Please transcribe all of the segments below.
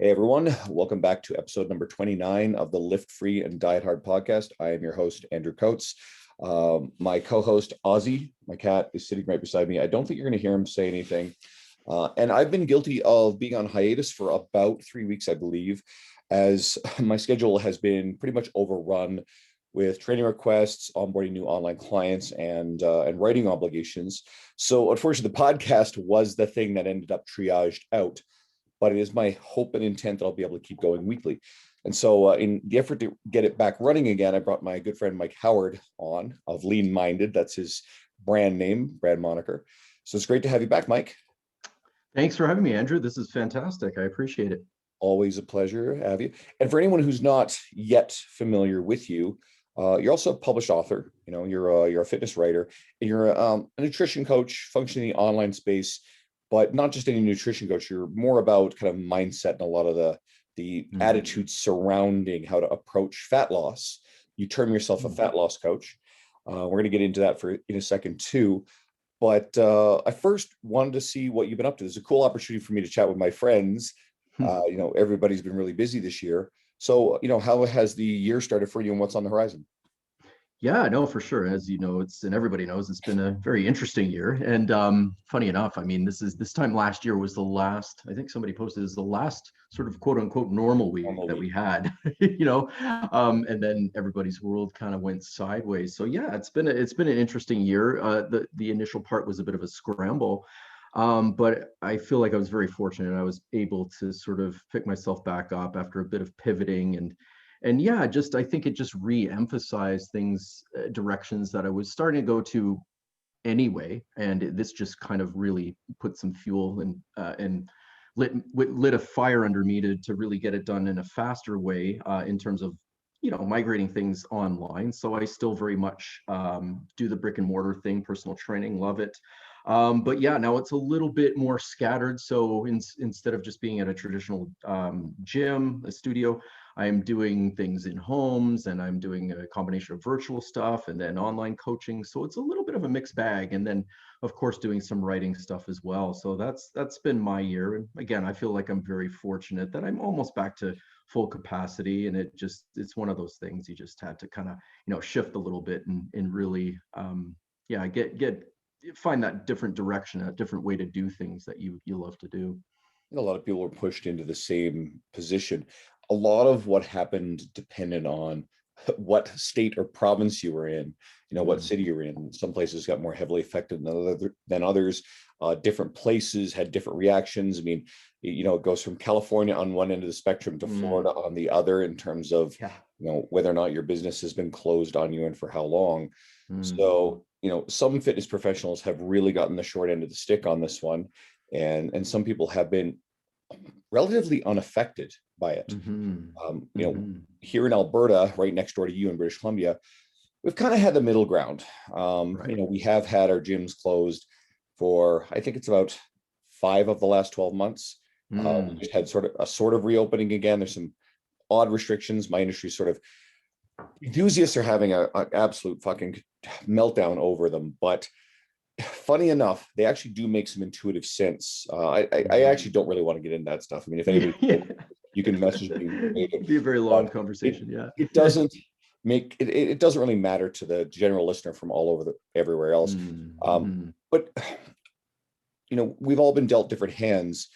Hey everyone, welcome back to episode number 29 of the Lift Free and Diet Hard podcast. I am your host, Andrew Coates. My co-host, Ozzy, my cat, is sitting right beside me. I don't think you're going to hear him say anything. And I've been guilty of being on hiatus for about 3 weeks, I believe, as my schedule has been pretty much overrun with training requests, onboarding new online clients, and writing obligations. So unfortunately, the podcast was the thing that ended up triaged out. But it is my hope and intent that I'll be able to keep going weekly. And so in the effort to get it back running again, I brought my good friend Mike Howard on of Lean Minded. That's his brand name, brand moniker. So it's great to have you back, Mike. Thanks for having me, Andrew. This is fantastic. I appreciate it. Always a pleasure to have you. And for anyone who's not yet familiar with you, you're also a published author. You know, you're a fitness writer, and you're a nutrition coach functioning in the online space. But not just any nutrition coach, you're more about kind of mindset and a lot of the attitudes surrounding how to approach fat loss. You term yourself a fat loss coach. We're going to get into that in a second too. But I first wanted to see what you've been up to. There's a cool opportunity for me to chat with my friends. Everybody's been really busy this year. So, how has the year started for you and what's on the horizon? Yeah, no, for sure. As you know, and everybody knows, it's been a very interesting year. And funny enough, I mean, this time last year was the last, I think somebody posted, is the last sort of quote unquote normal week that we had, and then everybody's world kind of went sideways. So yeah, it's been an interesting year. The initial part was a bit of a scramble. But I feel like I was very fortunate. I was able to sort of pick myself back up after a bit of pivoting and yeah, I think it just re-emphasized things, directions that I was starting to go to anyway, and this just kind of really put some fuel and lit a fire under me to really get it done in a faster way, in terms of migrating things online. So I still very much do the brick and mortar thing, personal training, love it. But yeah, now it's a little bit more scattered. So instead of just being at a traditional gym, a studio, I'm doing things in homes, and I'm doing a combination of virtual stuff and then online coaching. So it's a little bit of a mixed bag. And then, of course, doing some writing stuff as well. So that's been my year. And again, I feel like I'm very fortunate that I'm almost back to full capacity. And it's one of those things you just had to kind of, shift a little bit and really, find that different direction, a different way to do things that you love to do. A lot of people were pushed into the same position. A lot of what happened depended on what state or province you were in, what city you're in. Some places got more heavily affected than others. Different places had different reactions. I mean, it goes from California on one end of the spectrum to Florida on the other in terms of, whether or not your business has been closed on you and for how long. So, some fitness professionals have really gotten the short end of the stick on this one. And some people have been relatively unaffected by it. Here in Alberta, right next door to you in British Columbia, we've kind of had the middle ground. Right. We have had our gyms closed for, I think it's about 5 of the last 12 months. We just had sort of reopening again. There's some odd restrictions. My industry enthusiasts are having an absolute fucking meltdown over them, but funny enough, they actually do make some intuitive sense. I actually don't really want to get into that stuff. I mean, if anybody, you can message me. It'd be a very long conversation. It doesn't make it. It doesn't really matter to the general listener from all over everywhere else. But we've all been dealt different hands.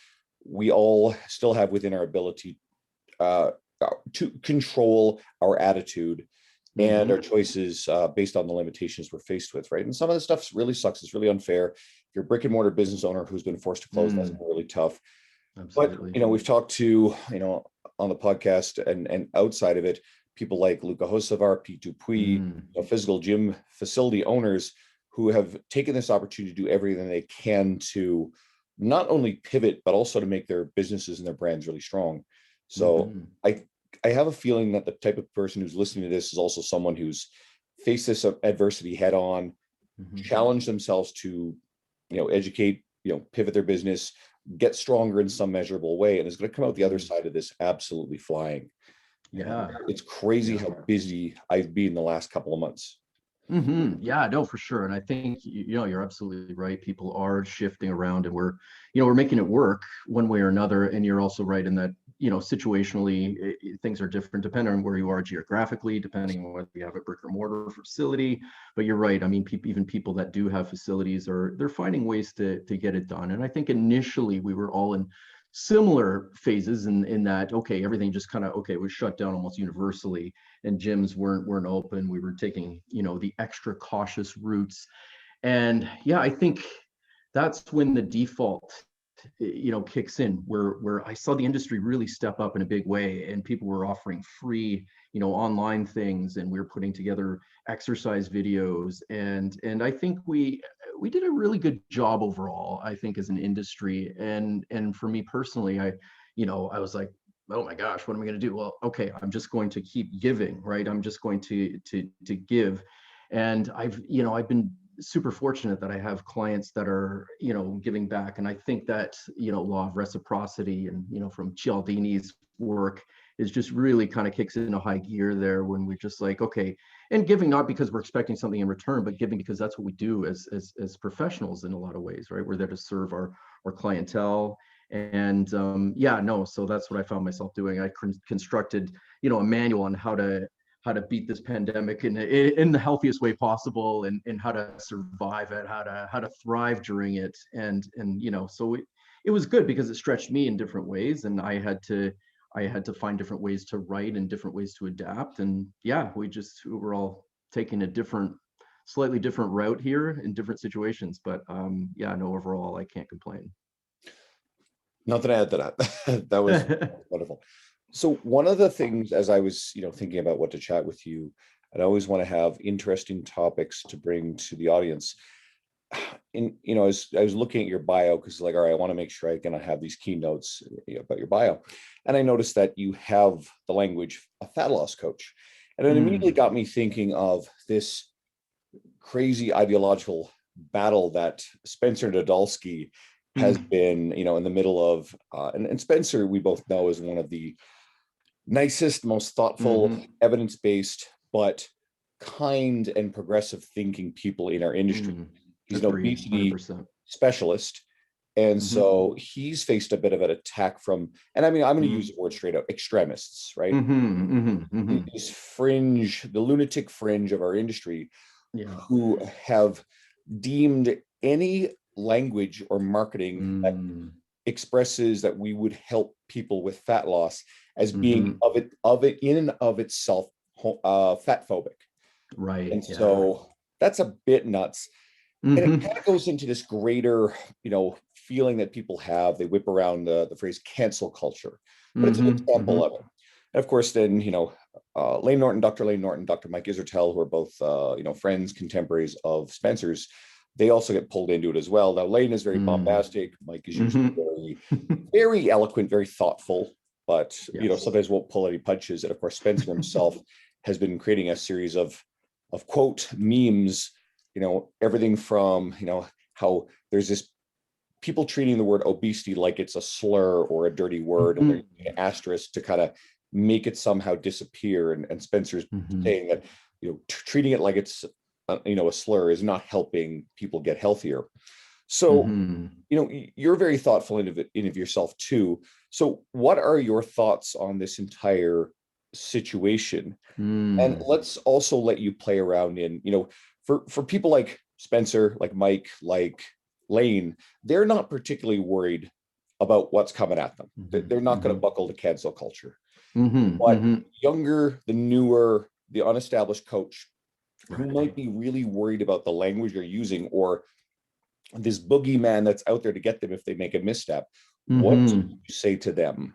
We all still have within our ability to control our attitude and our choices based on the limitations we're faced with, right? And some of the stuff really sucks. It's really unfair. If you're a brick and mortar business owner who's been forced to close, that's really tough. Absolutely. But, we've talked to, on the podcast and outside of it, people like Luca Hosavar, Pete Dupuis, physical gym facility owners who have taken this opportunity to do everything they can to not only pivot, but also to make their businesses and their brands really strong. So I have a feeling that the type of person who's listening to this is also someone who's faced this adversity head on, challenged themselves to, educate, pivot their business, get stronger in some measurable way, and is going to come out the other side of this absolutely flying. Yeah. It's crazy how busy I've been the last couple of months. Yeah, no, for sure. And I think, you're absolutely right. People are shifting around, and we're making it work one way or another. And you're also right in that, situationally, things are different depending on where you are geographically, depending on whether you have a brick or mortar facility. But you're right. I mean, even people that do have facilities they're finding ways to get it done. And I think initially we were all in similar phases in that, okay, everything just kind of, okay, was shut down almost universally, and gyms weren't open. We were taking, the extra cautious routes. And yeah, I think that's when the default, kicks in, where I saw the industry really step up in a big way, and people were offering free, online things, and we were putting together exercise videos, and I think we did a really good job overall, I think, as an industry. And for me personally, I was like, oh my gosh, what am I going to do? Well, okay, I'm just going to keep giving, right? I'm just going to give. And I've been super fortunate that I have clients that are, giving back. And I think that, law of reciprocity and, from Cialdini's work is just really kind of kicks in a high gear there, when we're just like, okay, and giving not because we're expecting something in return, but giving because that's what we do as professionals in a lot of ways, right? We're there to serve our clientele. And so that's what I found myself doing. I constructed, a manual on how to beat this pandemic in the healthiest way possible, and how to survive it, how to thrive during it. And so it was good because it stretched me in different ways, and I had to find different ways to write and different ways to adapt. And yeah, we were all taking a slightly different route here in different situations. But overall, I can't complain. Nothing to add to that. That was wonderful. So one of the things, as I was, thinking about what to chat with you, and I always want to have interesting topics to bring to the audience. As I was looking at your bio, because all right, I want to make sure I'm going to have these keynotes about your bio. And I noticed that you have the language, a fat loss coach. And it immediately got me thinking of this crazy ideological battle that Spencer Nadolsky has been, in the middle of, and Spencer, we both know, is one of the nicest, most thoughtful, evidence-based, but kind and progressive thinking people in our industry. He's an obesity 100%. Specialist. And so he's faced a bit of an attack from, and I mean, I'm going to use the word straight up, extremists, right? These fringe, the lunatic fringe of our industry, who have deemed any language or marketing that expresses that we would help people with fat loss as being of it in and of itself fat phobic, right? And so that's a bit nuts. And it kind of goes into this greater, feeling that people have. They whip around the phrase cancel culture, but it's an example of it. And of course, then Layne Norton, Dr. Mike Isertel, who are both friends, contemporaries of Spencer's, they also get pulled into it as well. Now, Layne is very bombastic. Mike is usually very, very eloquent, very thoughtful, but sometimes won't pull any punches. And of course, Spencer himself has been creating a series of quote memes. Everything from how there's this people treating the word obesity like it's a slur or a dirty word, and they're using an asterisk to kind of make it somehow disappear. And Spencer's saying that treating it like it's a slur is not helping people get healthier. So you're very thoughtful in of yourself too. So what are your thoughts on this entire situation? And let's also let you play around in for people like Spencer, like Mike, like Layne, they're not particularly worried about what's coming at them. They're not going to buckle to cancel culture. But younger, the newer, the unestablished coach who might be really worried about the language you're using or this boogeyman that's out there to get them if they make a misstep, what do you say to them?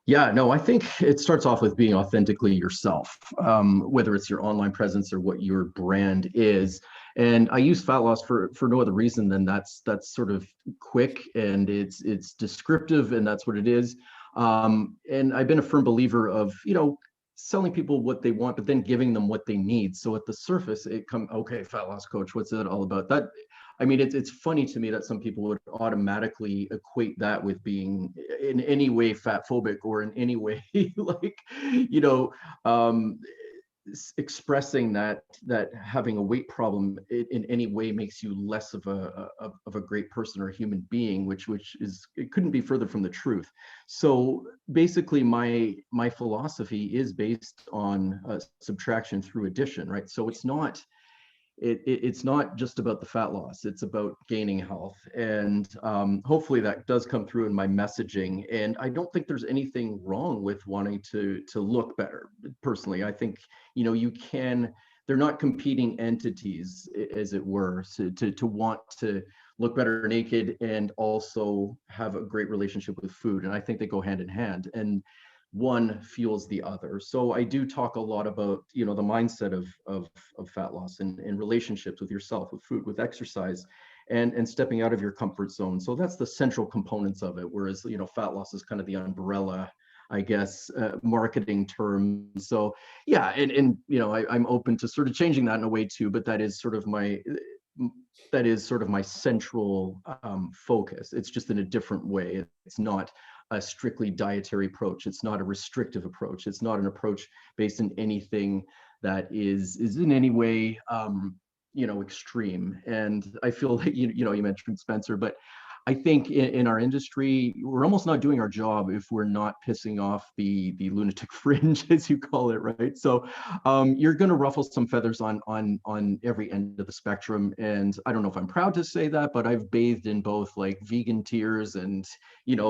Yeah, no, I think it starts off with being authentically yourself, whether it's your online presence or what your brand is. And I use fat loss for no other reason than that's sort of quick, and it's descriptive, and that's what it is. And I've been a firm believer of, selling people what they want, but then giving them what they need. So at the surface, okay, fat loss coach, what's that all about? That, I mean, it's funny to me that some people would automatically equate that with being in any way fat phobic or in any way like, expressing that having a weight problem in any way makes you less of a great person or a human being, which is, it couldn't be further from the truth. So basically my philosophy is based on subtraction through addition, right? So it's not just about the fat loss, it's about gaining health. And hopefully that does come through in my messaging. And I don't think there's anything wrong with wanting to look better. Personally, I think, they're not competing entities, as it were. So to want to look better naked and also have a great relationship with food. And I think they go hand in hand. And one fuels the other. So I do talk a lot about, the mindset of fat loss and relationships with yourself, with food, with exercise, and stepping out of your comfort zone. So that's the central components of it. Whereas, fat loss is kind of the umbrella, I guess, marketing term. So yeah, and I'm open to sort of changing that in a way too, but that is sort of my central focus. It's just in a different way. It's not a strictly dietary approach. It's not a restrictive approach. It's not an approach based in anything that is in any way, extreme. And I feel that, you mentioned Spencer, but I think in our industry, we're almost not doing our job if we're not pissing off the lunatic fringe, as you call it, right? So you're going to ruffle some feathers on every end of the spectrum. And I don't know if I'm proud to say that, but I've bathed in both like vegan tears and,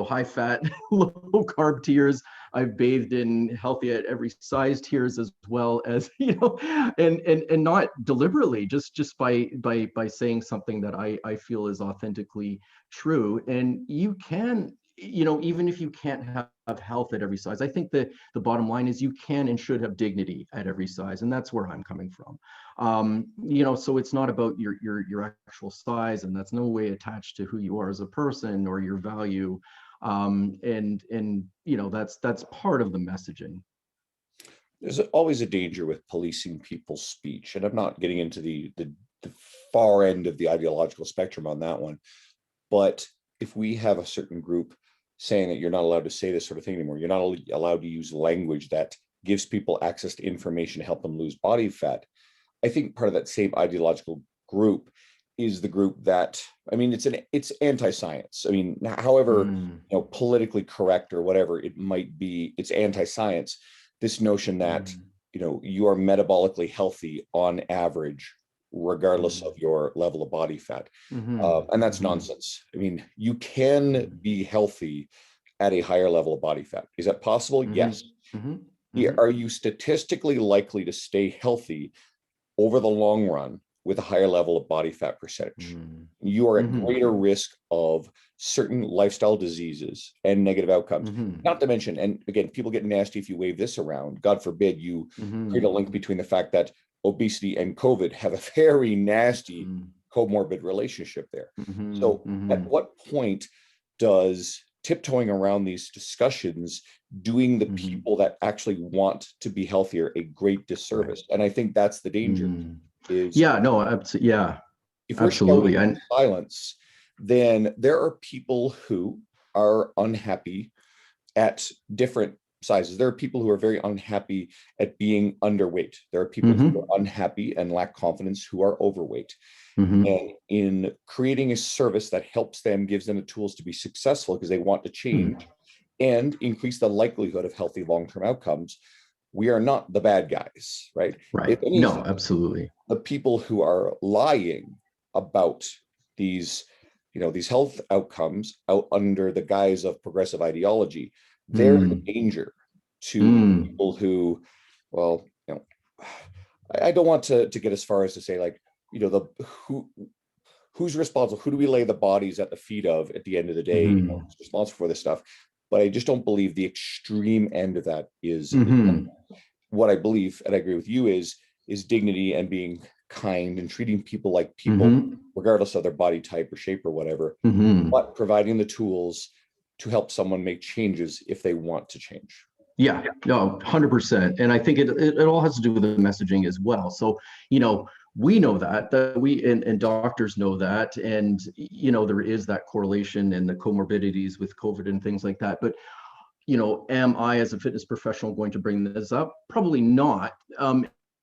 high fat, low carb tears. I've bathed in healthy at every size tears, as well as, and not deliberately, just by saying something that I feel is authentically true. And you can, even if you can't have health at every size, I think that the bottom line is you can and should have dignity at every size. And that's where I'm coming from. So it's not about your actual size, and that's no way attached to who you are as a person or your value. That's part of the messaging. There's always a danger with policing people's speech, and I'm not getting into the far end of the ideological spectrum on that one. But if we have a certain group saying that you're not allowed to say this sort of thing anymore, you're not allowed to use language that gives people access to information to help them lose body fat, I think part of that same ideological group is the group that, I mean, it's anti-science. I mean, however, politically correct or whatever it might be, it's anti-science. This notion that, you are metabolically healthy on average, regardless of your level of body fat. And that's nonsense. I mean, you can be healthy at a higher level of body fat. Is that possible? Yes. Are you statistically likely to stay healthy over the long run with a higher level of body fat percentage? You are at greater risk of certain lifestyle diseases and negative outcomes. Not to mention, and again, people get nasty if you wave this around. God forbid you create a link between the fact that obesity and COVID have a very nasty comorbid relationship there. So at what point does tiptoeing around these discussions doing the people that actually want to be healthier a great disservice? And I think that's the danger. If we're absolutely. shouting silence, then there are people who are unhappy at different sizes. There are people who are very unhappy at being underweight. There are people who are unhappy and lack confidence who are overweight. And in creating a service that helps them, gives them the tools to be successful because they want to change and increase the likelihood of healthy long-term outcomes, we are not the bad guys, right? Right. No, absolutely. The people who are lying about these, these health outcomes out under the guise of progressive ideology, they're in danger to people who, well, I don't want to get as far as to say like, who's responsible? Who do we lay the bodies at the feet of at the end of the day? Who's responsible for this stuff? But I just don't believe the extreme end of that is what I believe, and I agree with you, is dignity and being kind and treating people like people, regardless of their body type or shape or whatever, but providing the tools to help someone make changes if they want to change. Yeah, no, 100%. And I think it all has to do with the messaging as well. So, we know that we and doctors know that, and there is that correlation and the comorbidities with COVID and things like that. But am I as a fitness professional going to bring this up? Probably not.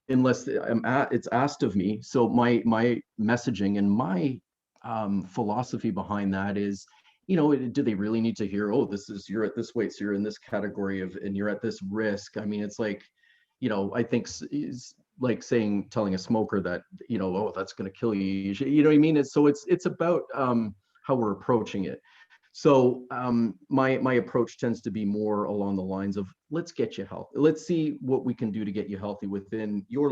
unless it's asked of me. So my messaging and my philosophy behind that is, do they really need to hear, oh, you're at this weight, so you're in this category of, and you're at this risk? I mean, it's like, I think is like telling a smoker that, oh, that's going to kill you. You know what I mean? It's about how we're approaching it. So my approach tends to be more along the lines of, let's get you healthy. Let's see what we can do to get you healthy within your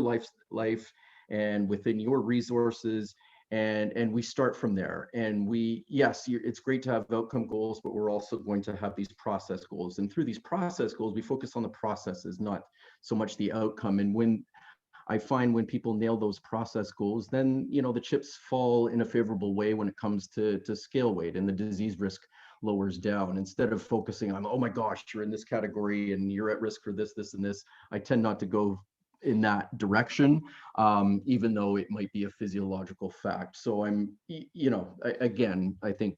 life and within your resources. And we start from there. And it's great to have outcome goals, but we're also going to have these process goals. And through these process goals, we focus on the processes, not so much the outcome. And I find when people nail those process goals, then the chips fall in a favorable way when it comes to scale weight, and the disease risk lowers down. Instead of focusing on, oh my gosh, you're in this category and you're at risk for this, this, and this, I tend not to go in that direction, even though it might be a physiological fact. So again, I think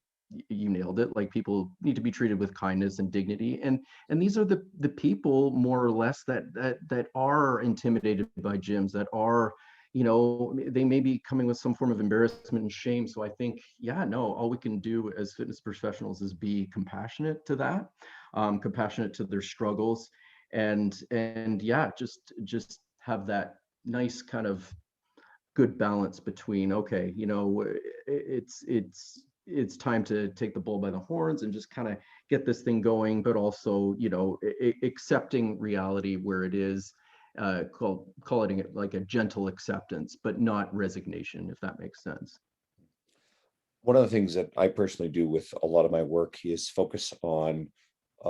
you nailed it. Like, people need to be treated with kindness and dignity, and these are the people, more or less, that are intimidated by gyms, that are, they may be coming with some form of embarrassment and shame. So I think, all we can do as fitness professionals is be compassionate to that, compassionate to their struggles, and just have that nice kind of good balance between, okay, it's time to take the bull by the horns and just kind of get this thing going, but also, accepting reality where it is, calling it like a gentle acceptance, but not resignation, if that makes sense. One of the things that I personally do with a lot of my work is focus on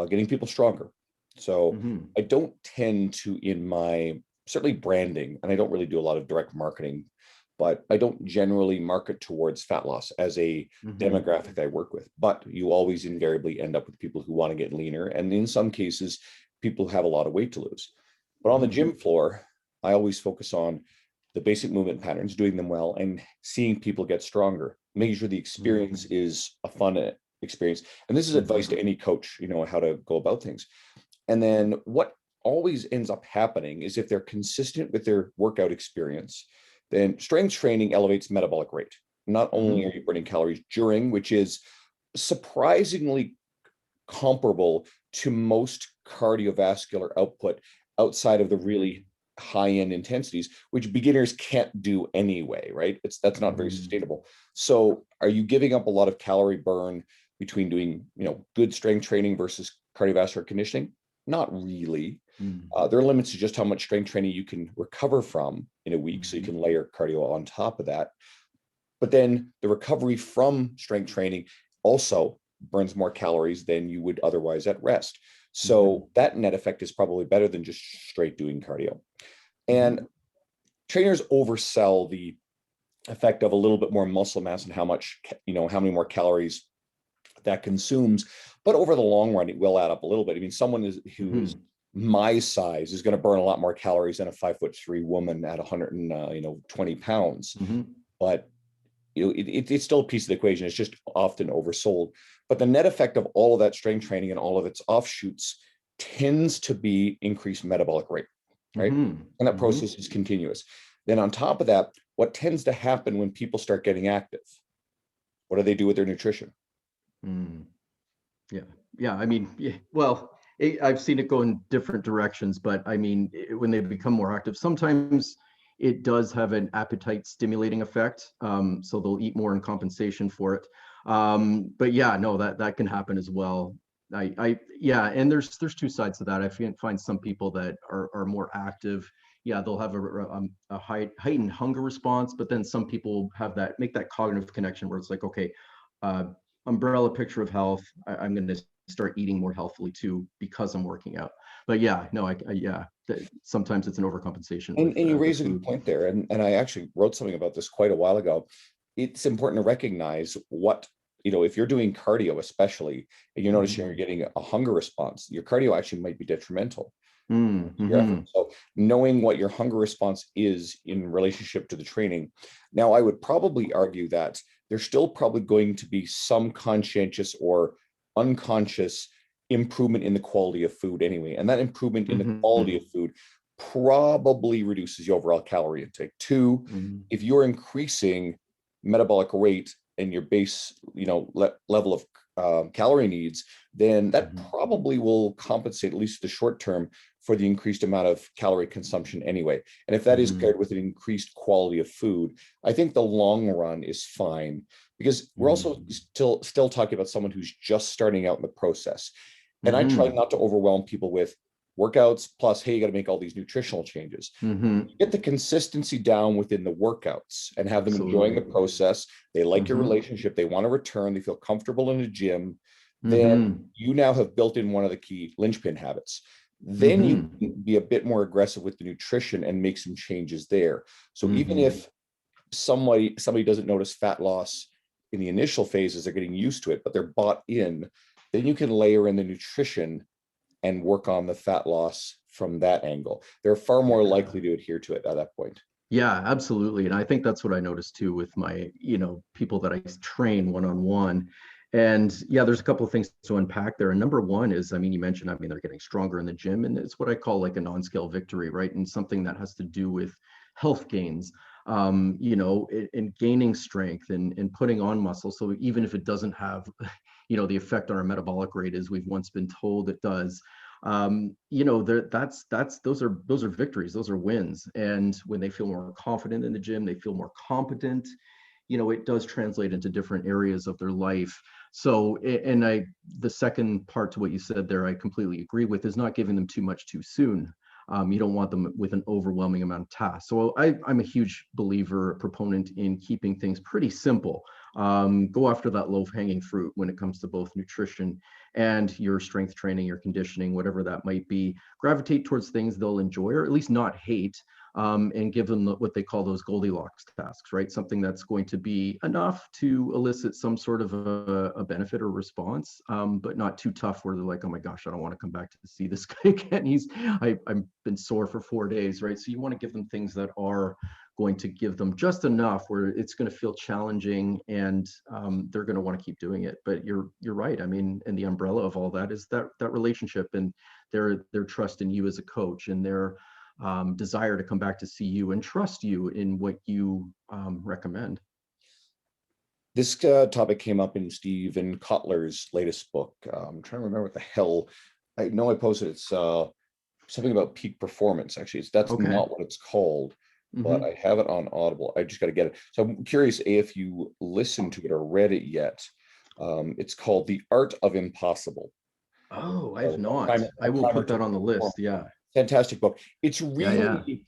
getting people stronger. So Mm-hmm. I don't tend to, in my certainly branding, and I don't really do a lot of direct marketing, but I don't generally market towards fat loss as a Mm-hmm. demographic I work with. But you always invariably end up with people who want to get leaner, and in some cases, people have a lot of weight to lose. But on the Mm-hmm. gym floor, I always focus on the basic movement patterns, doing them well, and seeing people get stronger, making sure the experience is a fun experience. And this is advice to any coach, how to go about things. And then what always ends up happening is, if they're consistent with their workout experience, then strength training elevates metabolic rate. Not only are you burning calories during, which is surprisingly comparable to most cardiovascular output outside of the really high-end intensities, which beginners can't do anyway, right? That's not very sustainable. So are you giving up a lot of calorie burn between doing, good strength training versus cardiovascular conditioning? Not really. There are limits to just how much strength training you can recover from in a week, so you can layer cardio on top of that. But then the recovery from strength training also burns more calories than you would otherwise at rest. So that net effect is probably better than just straight doing cardio. And trainers oversell the effect of a little bit more muscle mass and how many more calories that consumes. But over the long run, it will add up a little bit. I mean, someone who's my size is going to burn a lot more calories than a 5'3" woman at 120 pounds. But it's still a piece of the equation. It's just often oversold. But the net effect of all of that strength training and all of its offshoots tends to be increased metabolic rate, right? And that process is continuous. Then on top of that, what tends to happen when people start getting active? What do they do with their nutrition? Yeah. I mean, well, I've seen it go in different directions, but I mean, when they become more active, sometimes it does have an appetite stimulating effect. So they'll eat more in compensation for it. But that can happen as well. And there's two sides to that. I find some people that are more active. Yeah, they'll have a heightened hunger response, but then some people make that cognitive connection where it's like, okay, umbrella picture of health. I'm going to start eating more healthily too because I'm working out. But sometimes it's an overcompensation. And you raise a good point there. And I actually wrote something about this quite a while ago. It's important to recognize what, if you're doing cardio, especially, and you're noticing you're getting a hunger response, your cardio actually might be detrimental. So knowing what your hunger response is in relationship to the training. Now, I would probably argue that there's still probably going to be some conscientious or unconscious improvement in the quality of food anyway. And that improvement in the quality of food probably reduces your overall calorie intake. Two, Mm-hmm. if you're increasing metabolic rate and your base, level of calorie needs, then that Mm-hmm. probably will compensate, at least the short term, for the increased amount of calorie consumption anyway. And if that is Mm-hmm. paired with an increased quality of food, I think the long run is fine, because we're also Mm-hmm. still talking about someone who's just starting out in the process. And I try Mm-hmm. not to overwhelm people with workouts plus, hey, you got to make all these nutritional changes. Mm-hmm. Get the consistency down within the workouts and have them enjoying Absolutely. the process. They like your Mm-hmm. relationship. They want to return. They feel comfortable in the gym. Then Mm-hmm. you now have built in one of the key linchpin habits. Then you Mm-hmm. can be a bit more aggressive with the nutrition and make some changes there. So even Mm-hmm. if somebody doesn't notice fat loss in the initial phases, they're getting used to it, but they're bought in, then you can layer in the nutrition and work on the fat loss from that angle. They're far more Yeah. likely to adhere to it at that point. Yeah, absolutely. And I think that's what I noticed too with my, people that I train one-on-one. And yeah, there's a couple of things to unpack there. And number one is, I mean, you mentioned, I mean, they're getting stronger in the gym, and it's what I call like a non-scale victory, right? And something that has to do with health gains, in gaining strength and putting on muscle. So even if it doesn't have, the effect on our metabolic rate as we've once been told it does, that's those are victories, those are wins. And when they feel more confident in the gym, they feel more competent. It does translate into different areas of their life. So, and the second part to what you said there, I completely agree with, is not giving them too much too soon. You don't want them with an overwhelming amount of tasks. So I'm a huge believer, proponent in keeping things pretty simple. Go after that low-hanging fruit when it comes to both nutrition and your strength training, your conditioning, whatever that might be. Gravitate towards things they'll enjoy, or at least not hate, and give them what they call those Goldilocks tasks, right? Something that's going to be enough to elicit some sort of a benefit or response, but not too tough where they're like, oh my gosh, I don't want to come back to see this guy again. I've been sore for 4 days, right? So you want to give them things that are going to give them just enough where it's going to feel challenging, and they're going to want to keep doing it. But you're right. I mean, and the umbrella of all that is that relationship and their trust in you as a coach, and their desire to come back to see you and trust you in what you recommend. This topic came up in Stephen Kotler's latest book. I'm trying to remember what the hell. I know I posted it's something about peak performance. Actually, that's Okay. not what it's called, but Mm-hmm. I have it on Audible. I just got to get it. So I'm curious, A, if you listened to it or read it yet. It's called The Art of Impossible. Oh, I've So not. I a will primer put to that on the peak list. performance. Yeah. Fantastic book. It's Yeah. Yeah. really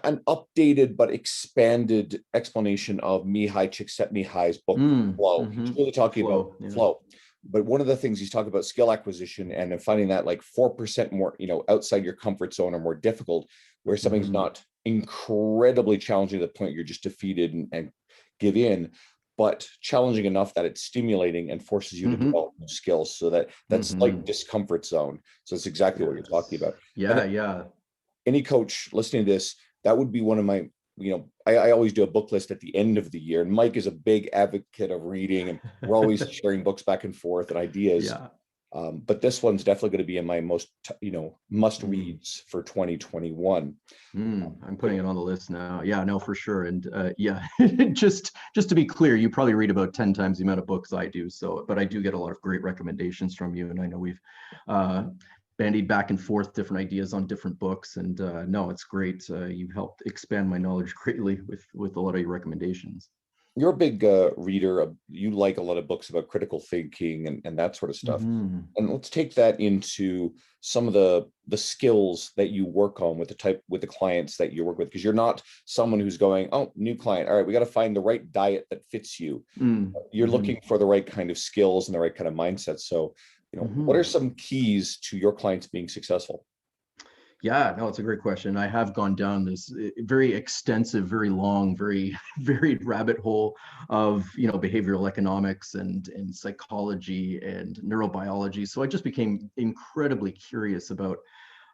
an updated but expanded explanation of Mihai Csikszentmihalyi's book Flow. He's Mm-hmm. really talking about Flow. Yeah. flow. But one of the things he's talking about skill acquisition and then finding that like 4% more, outside your comfort zone or more difficult, where something's Mm-hmm. not incredibly challenging to the point you're just defeated and give in, but challenging enough that it's stimulating and forces you to Mm-hmm. develop new skills. So that Mm-hmm. slight discomfort zone. So it's exactly what you're talking Yes. about. I Yeah. think Yeah. any coach listening to this, that would be one of my, I always do a book list at the end of the year. And Mike is a big advocate of reading, and we're always sharing books back and forth and ideas. Yeah. But this one's definitely going to be in my most, must Mm. reads for 2021. I'm putting it on the list now. Yeah, no, for sure. And yeah, just to be clear, you probably read about 10 times the amount of books I do. So, but I do get a lot of great recommendations from you. And I know we've uh, bandied back and forth different ideas on different books. And no, it's great. You've helped expand my knowledge greatly with a lot of your recommendations. You're a big reader. You like a lot of books about critical thinking and that sort of stuff. Hmm. And let's take that into some of the skills that you work on with the clients that you work with, because you're not someone who's going, oh, new client, all right, we got to find the right diet that fits you. You're Mm-hmm. looking for the right kind of skills and the right kind of mindset. So, what are Hmm. some keys to your clients being successful? Yeah, no, it's a great question. I have gone down this very extensive, very long, very varied rabbit hole of, behavioral economics and psychology and neurobiology. So I just became incredibly curious about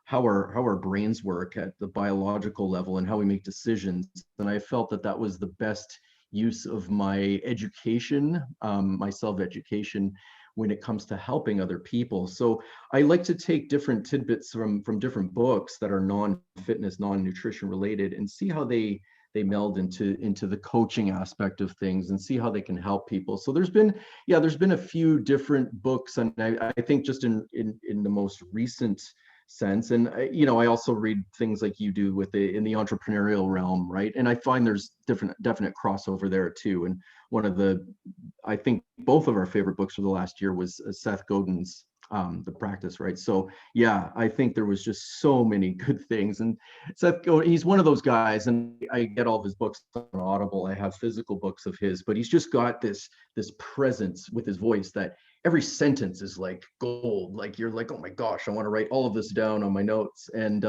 how our brains work at the biological level and how we make decisions. And I felt that that was the best use of my education, my self-education, when it comes to helping other people. So I like to take different tidbits from different books that are non-fitness, non-nutrition related, and see how they meld into the coaching aspect of things and see how they can help people. So there's been a few different books, and I think just in the most recent sense. And I also read things like you do with in the entrepreneurial realm, right? And I find there's definite crossover there too. And one of I think both of our favorite books for the last year was Seth Godin's The Practice, right? So yeah, I think there was just so many good things. And Seth Godin, he's one of those guys, and I get all of his books on Audible. I have physical books of his, but he's just got this presence with his voice that every sentence is like gold. Like you're like, oh my gosh, I want to write all of this down on my notes. And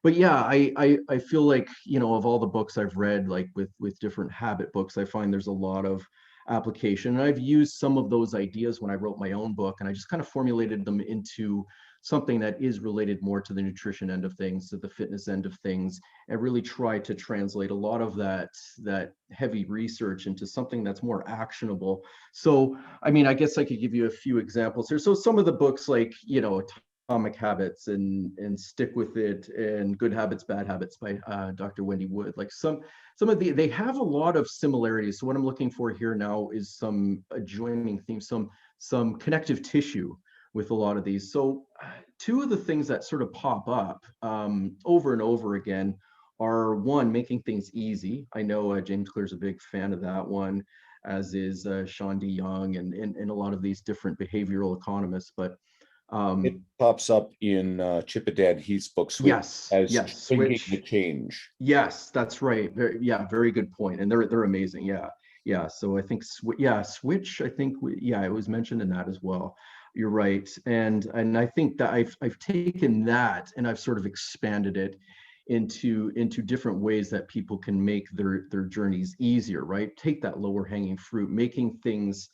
but yeah, I feel like, of all the books I've read, like with different habit books, I find there's a lot of application. And I've used some of those ideas when I wrote my own book, and I just kind of formulated them into something that is related more to the nutrition end of things, to the fitness end of things, and really try to translate a lot of that heavy research into something that's more actionable. So, I mean, I guess I could give you a few examples here. So some of the books like, Atomic Habits and Stick With It and Good Habits, Bad Habits by Dr. Wendy Wood, like some of they have a lot of similarities. So what I'm looking for here now is some adjoining themes, some connective tissue with a lot of these. So two of the things that sort of pop up over and over again are, one, making things easy. I know James Clear's a big fan of that one, as is Sean D. Young and a lot of these different behavioral economists. But It pops up in Chip and Dan Heath's book yes, as thinking switch. the change. Yes, that's right. Very good point. And they're amazing. Yeah. So I think switch. I think it was mentioned in that as well. You're right. And I think that I've taken that and I've sort of expanded it into different ways that people can make their journeys easier, right? Take that lower hanging fruit, making things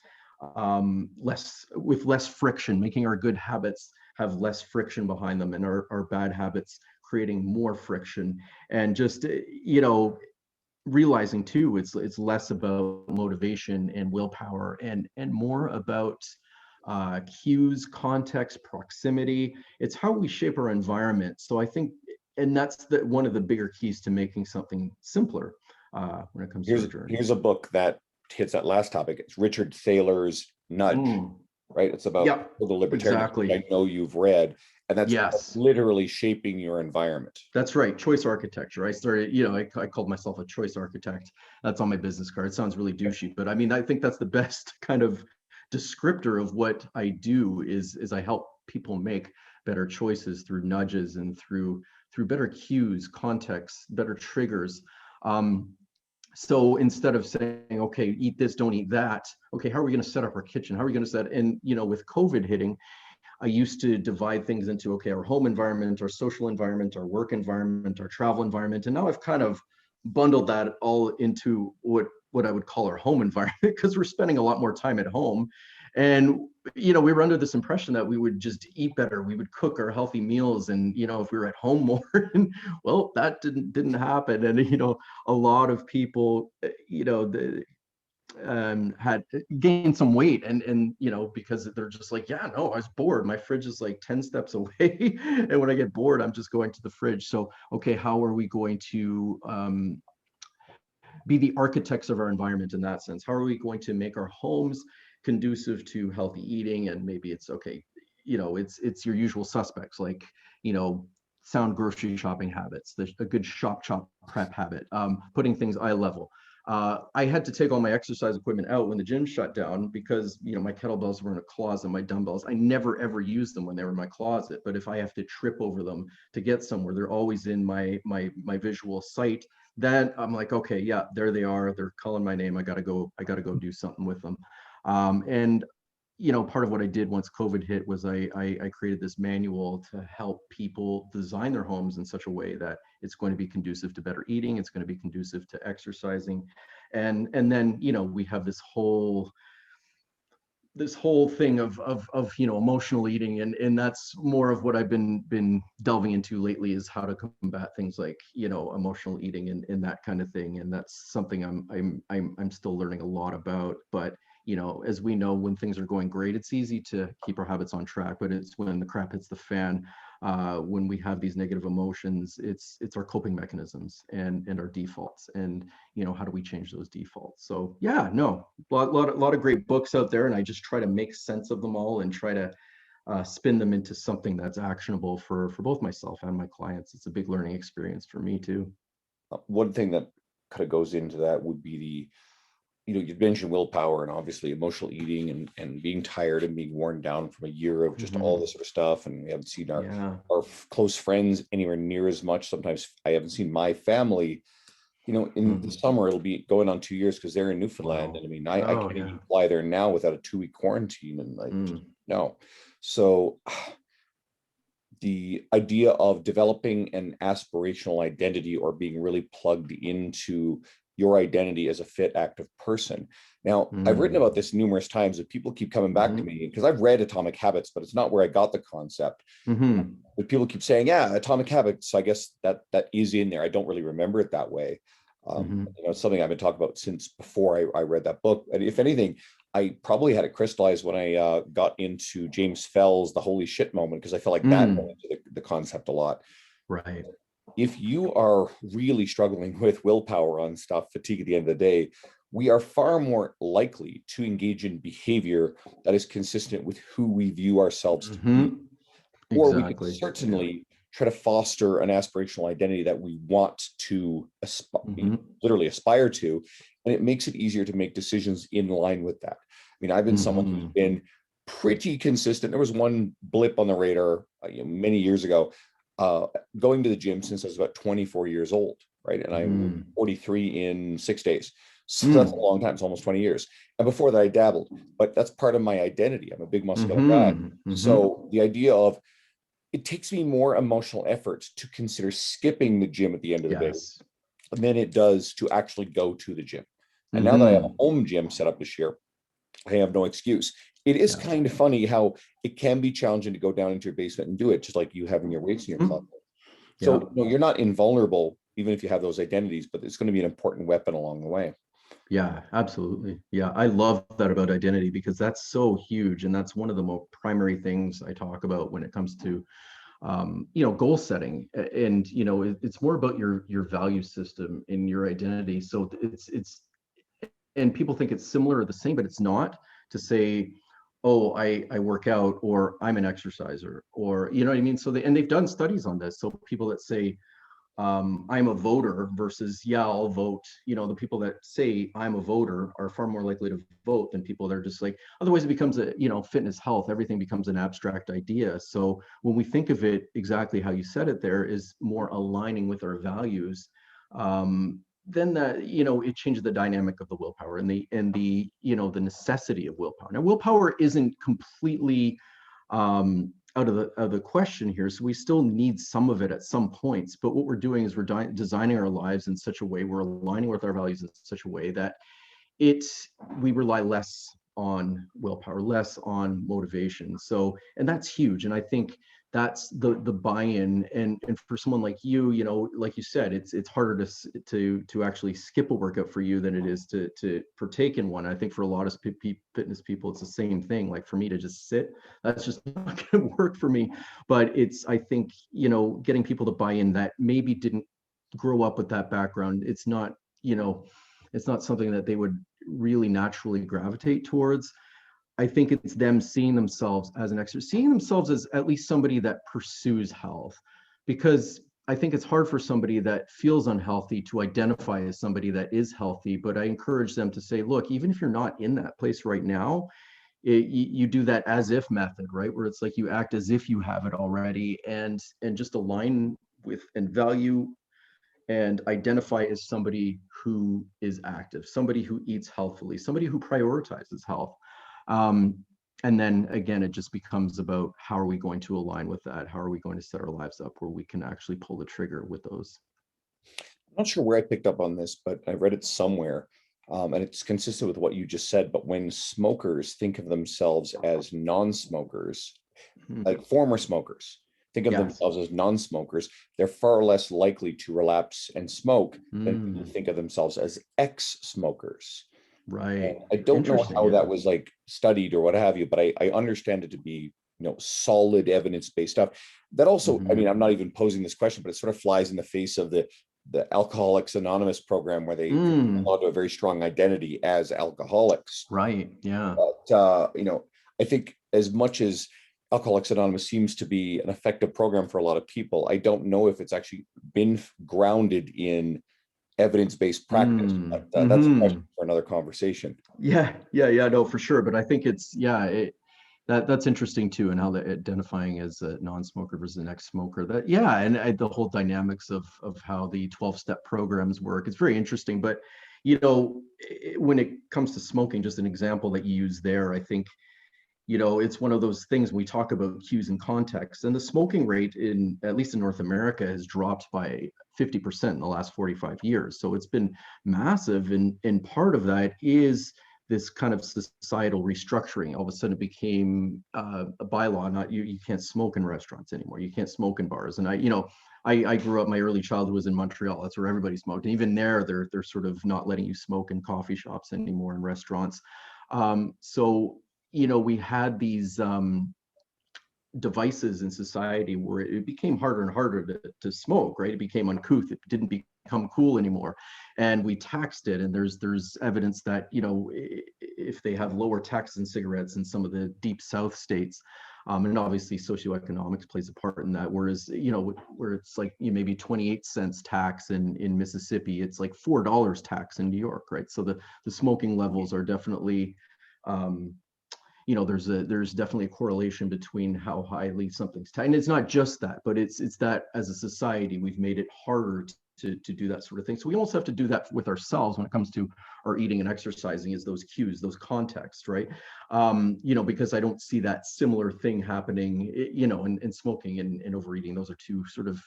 less friction, making our good habits have less friction behind them, and our bad habits creating more friction. And just realizing too, it's less about motivation and willpower and more about cues, context, proximity. It's how we shape our environment. So I think, and that's one of the bigger keys to making something simpler when it comes to a journey. Here's a book that hits that last topic. It's Richard Thaler's Nudge, right? It's about the libertarian. Exactly. I know you've read, and that's yes, literally shaping your environment. that's right. Choice architecture. I started, I called myself a choice architect. That's on my business card. It sounds really douchey, but I mean, I think that's the best kind of descriptor of what I do is I help people make better choices through nudges and through better cues, context, better triggers. So instead of saying, okay, eat this, don't eat that, okay, how are we going to set up our kitchen? How are we going to set? And with COVID hitting, I used to divide things into, okay, our home environment, our social environment, our work environment, our travel environment. And now I've kind of bundled that all into what I would call our home environment, because we're spending a lot more time at home. And, we were under this impression that we would just eat better. We would cook our healthy meals. And, if we were at home more, and well, that didn't happen. And, a lot of people, had gained some weight and because they're just like, yeah, no, I was bored, my fridge is like 10 steps away and when I get bored, I'm just going to the fridge. So okay, how are we going to be the architects of our environment in that sense? How are we going to make our homes conducive to healthy eating? And maybe it's okay, it's your usual suspects, like sound grocery shopping habits, a good shop prep habit, putting things eye level. I had to take all my exercise equipment out when the gym shut down because my kettlebells were in a closet, my dumbbells, I never ever used them when they were in my closet. But if I have to trip over them to get somewhere, they're always in my visual sight. Then I'm like, okay, yeah, there they are. They're calling my name. I gotta go do something with them. And part of what I did once COVID hit was I created this manual to help people design their homes in such a way that it's going to be conducive to better eating. It's going to be conducive to exercising. And then, we have this whole thing of emotional eating. And that's more of what I've been delving into lately, is how to combat things like, emotional eating and that kind of thing. And that's something I'm still learning a lot about. But as we know, when things are going great, it's easy to keep our habits on track, but it's when the crap hits the fan, when we have these negative emotions, it's our coping mechanisms and our defaults, and how do we change those defaults? So yeah, no, lot of great books out there, and I just try to make sense of them all and try to spin them into something that's actionable for both myself and my clients. It's a big learning experience for me too. One thing that kind of goes into that would be you mentioned willpower and obviously emotional eating and being tired and being worn down from a year of just all this sort of stuff. And we haven't seen our close friends anywhere near as much. Sometimes I haven't seen my family, in the summer, it'll be going on 2 years because they're in Newfoundland. Wow. And I mean, I can't even fly there now without a 2-week quarantine. And no. So the idea of developing an aspirational identity or being really plugged into your identity as a fit, active person. Now, I've written about this numerous times, and people keep coming back to me because I've read Atomic Habits, but it's not where I got the concept. But people keep saying, yeah, Atomic Habits, so I guess that is in there. I don't really remember it that way. It's something I've been talking about since before I read that book. And if anything, I probably had it crystallized when I got into James Fell's The Holy Shit Moment, because I felt like that went into the concept a lot. Right. If you are really struggling with willpower on stuff, fatigue at the end of the day, we are far more likely to engage in behavior that is consistent with who we view ourselves to be. Or we could certainly try to foster an aspirational identity that we want to literally aspire to. And it makes it easier to make decisions in line with that. I mean, I've been someone who's been pretty consistent. There was one blip on the radar many years ago, going to the gym since I was about 24 years old, right? And I'm 43 in 6 days. So that's a long time. It's almost 20 years. And before that, I dabbled, but that's part of my identity. I'm a big muscular guy. So the idea of, it takes me more emotional effort to consider skipping the gym at the end of the day than it does to actually go to the gym. And now that I have a home gym set up this year, I have no excuse. It is kind of funny how it can be challenging to go down into your basement and do it, just like you having your weights in your closet. So you're not invulnerable, even if you have those identities, but it's going to be an important weapon along the way. Yeah, absolutely. Yeah, I love that about identity, because that's so huge. And that's one of the most primary things I talk about when it comes to, goal setting. And, it's more about your value system in your identity. So and people think it's similar or the same, but it's not. To say, oh, I work out, or I'm an exerciser, or, you know what I mean? So they've done studies on this. So people that say, I'm a voter versus, yeah, I'll vote. The people that say I'm a voter are far more likely to vote than people that are just like, otherwise it becomes fitness, health, everything becomes an abstract idea. So when we think of it exactly how you said it, there is more aligning with our values, then it changes the dynamic of the willpower and the the necessity of willpower. Now, willpower isn't completely out of the question here. So we still need some of it at some points, but what we're doing is we're designing our lives in such a way, we're aligning with our values in such a way that we rely less on willpower, less on motivation. So, and that's huge. And I think that's the buy-in. And for someone like you, like you said, it's harder to actually skip a workout for you than it is to partake in one. I think for a lot of fitness people, it's the same thing. Like for me to just sit, that's just not going to work for me. But I think, getting people to buy in that maybe didn't grow up with that background. It's not something that they would really naturally gravitate towards. I think it's them seeing themselves as an expert, seeing themselves as at least somebody that pursues health, because I think it's hard for somebody that feels unhealthy to identify as somebody that is healthy. But I encourage them to say, look, even if you're not in that place right now, you do that as if method, right? Where it's like you act as if you have it already, and just align with and value and identify as somebody who is active, somebody who eats healthfully, somebody who prioritizes health. And then again, it just becomes about, how are we going to align with that? How are we going to set our lives up where we can actually pull the trigger with those? I'm not sure where I picked up on this, but I read it somewhere. And it's consistent with what you just said. But when smokers think of themselves as non-smokers, like former smokers, think of themselves as non-smokers, they're far less likely to relapse and smoke than people think of themselves as ex-smokers. Right. I don't know Interesting. how Yeah. that was like studied or what have you, but I understand it to be, solid evidence-based stuff. That also, I mean, Hmm. I'm not even posing this question, but it sort of flies in the face of the Alcoholics Anonymous program where they Mm, hold to a very strong identity as alcoholics. right. Yeah. But I think as much as Alcoholics Anonymous seems to be an effective program for a lot of people, I don't know if it's actually been grounded in evidence-based practice. Mm, But that's a question hmm. for another conversation. Yeah. Yeah. Yeah. No, for sure. But I think it's, yeah, that's interesting too, and how they're identifying as a non-smoker versus an ex-smoker. That, yeah, and the whole dynamics of how the 12-step programs work. It's very interesting. But when it comes to smoking, just an example that you use there, I think it's one of those things we talk about cues and context, and the smoking rate in, at least in North America, has dropped by 50% in the last 45 years. So it's been massive, and part of that is this kind of societal restructuring. All of a sudden it became a bylaw, not you can't smoke in restaurants anymore, you can't smoke in bars. And I grew up, my early childhood was in Montreal. That's where everybody smoked, and even there, they're sort of not letting you smoke in coffee shops anymore, in restaurants. So we had these devices in society where it became harder and harder to smoke, right? It became uncouth. It didn't become cool anymore. And we taxed it. And there's evidence that, if they have lower taxes in cigarettes in some of the deep South states, and obviously socioeconomics plays a part in that. Whereas, where it's like maybe 28 cents tax in Mississippi, it's like $4 tax in New York, right? So the smoking levels are definitely um, there's definitely a correlation between how highly something's taxed. And it's not just that, but it's that as a society we've made it harder to do that sort of thing. So we also have to do that with ourselves when it comes to our eating and exercising, is those cues, those contexts, right? Because I don't see that similar thing happening, in smoking and overeating. Those are two sort of,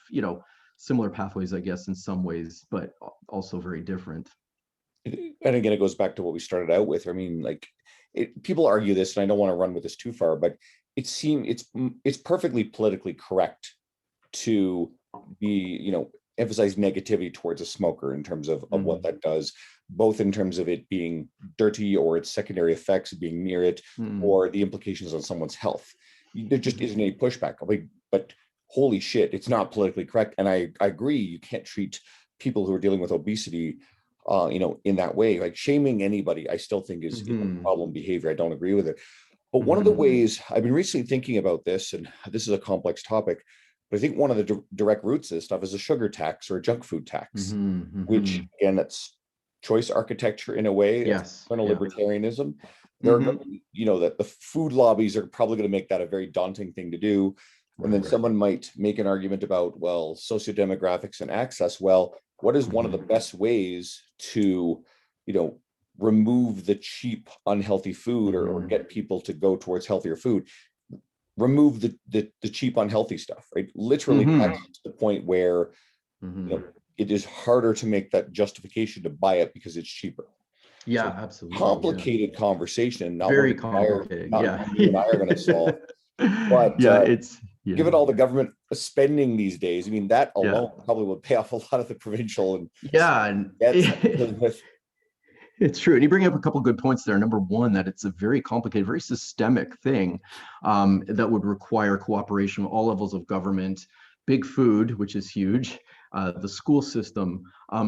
similar pathways, I guess, in some ways, but also very different. And again, it goes back to what we started out with. I mean, like, people argue this, and I don't want to run with this too far, but it's perfectly politically correct to be, emphasize negativity towards a smoker in terms of what Mm-hmm. that does, both in terms of it being dirty or its secondary effects of being near it, Mm-hmm. or the implications on someone's health. There just isn't any pushback. Like, but holy shit, it's not politically correct. And I agree, you can't treat people who are dealing with obesity in that way. Like, shaming anybody, I still think is a Mm-hmm. problem behavior. I don't agree with it. But one of the Mm-hmm. ways I've been recently thinking about this, and this is a complex topic, but I think one of the direct roots of this stuff is a sugar tax or a junk food tax, Mm-hmm. Mm-hmm. which again, that's choice architecture in a way. It's Yes. kind of Yeah. libertarianism. There are, Mm-hmm. that the food lobbies are probably going to make that a very daunting thing to do. And then Right. someone might make an argument about, well, sociodemographics and access. Well, what is one of the Mm-hmm. best ways to, you know, remove the cheap, unhealthy food, or Mm-hmm. get people to go towards healthier food? Remove the cheap, unhealthy stuff, right? Literally Mm-hmm. tax it to the point where, Mm-hmm. it is harder to make that justification to buy it because it's cheaper. Yeah, So, absolutely. Yeah. complicated conversation, not one Very that complicated. not Yeah. one you and I are going to solve. But Yeah, it's yeah. given all the government spending these days, I mean, that Yeah. alone probably would pay off a lot of the provincial and Yeah, and debts that we're dealing with. it's true. And you bring up a couple good points there. Number one, that it's a very complicated, very systemic thing, that would require cooperation of all levels of government, big food, which is huge, the school system.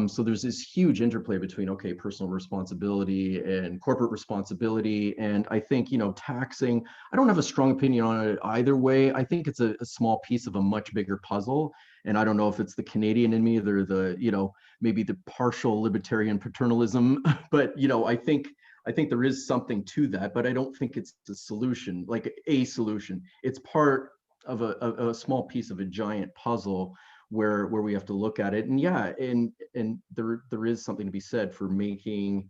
So there's this huge interplay between, okay, personal responsibility and corporate responsibility. And I think, taxing, I don't have a strong opinion on it either way. I think it's a small piece of a much bigger puzzle. And I don't know if it's the Canadian in me, or maybe the partial libertarian paternalism, but I think there is something to that, but I don't think it's the solution, like a solution. It's part of a small piece of a giant puzzle where we have to look at it. And yeah, and there is something to be said for making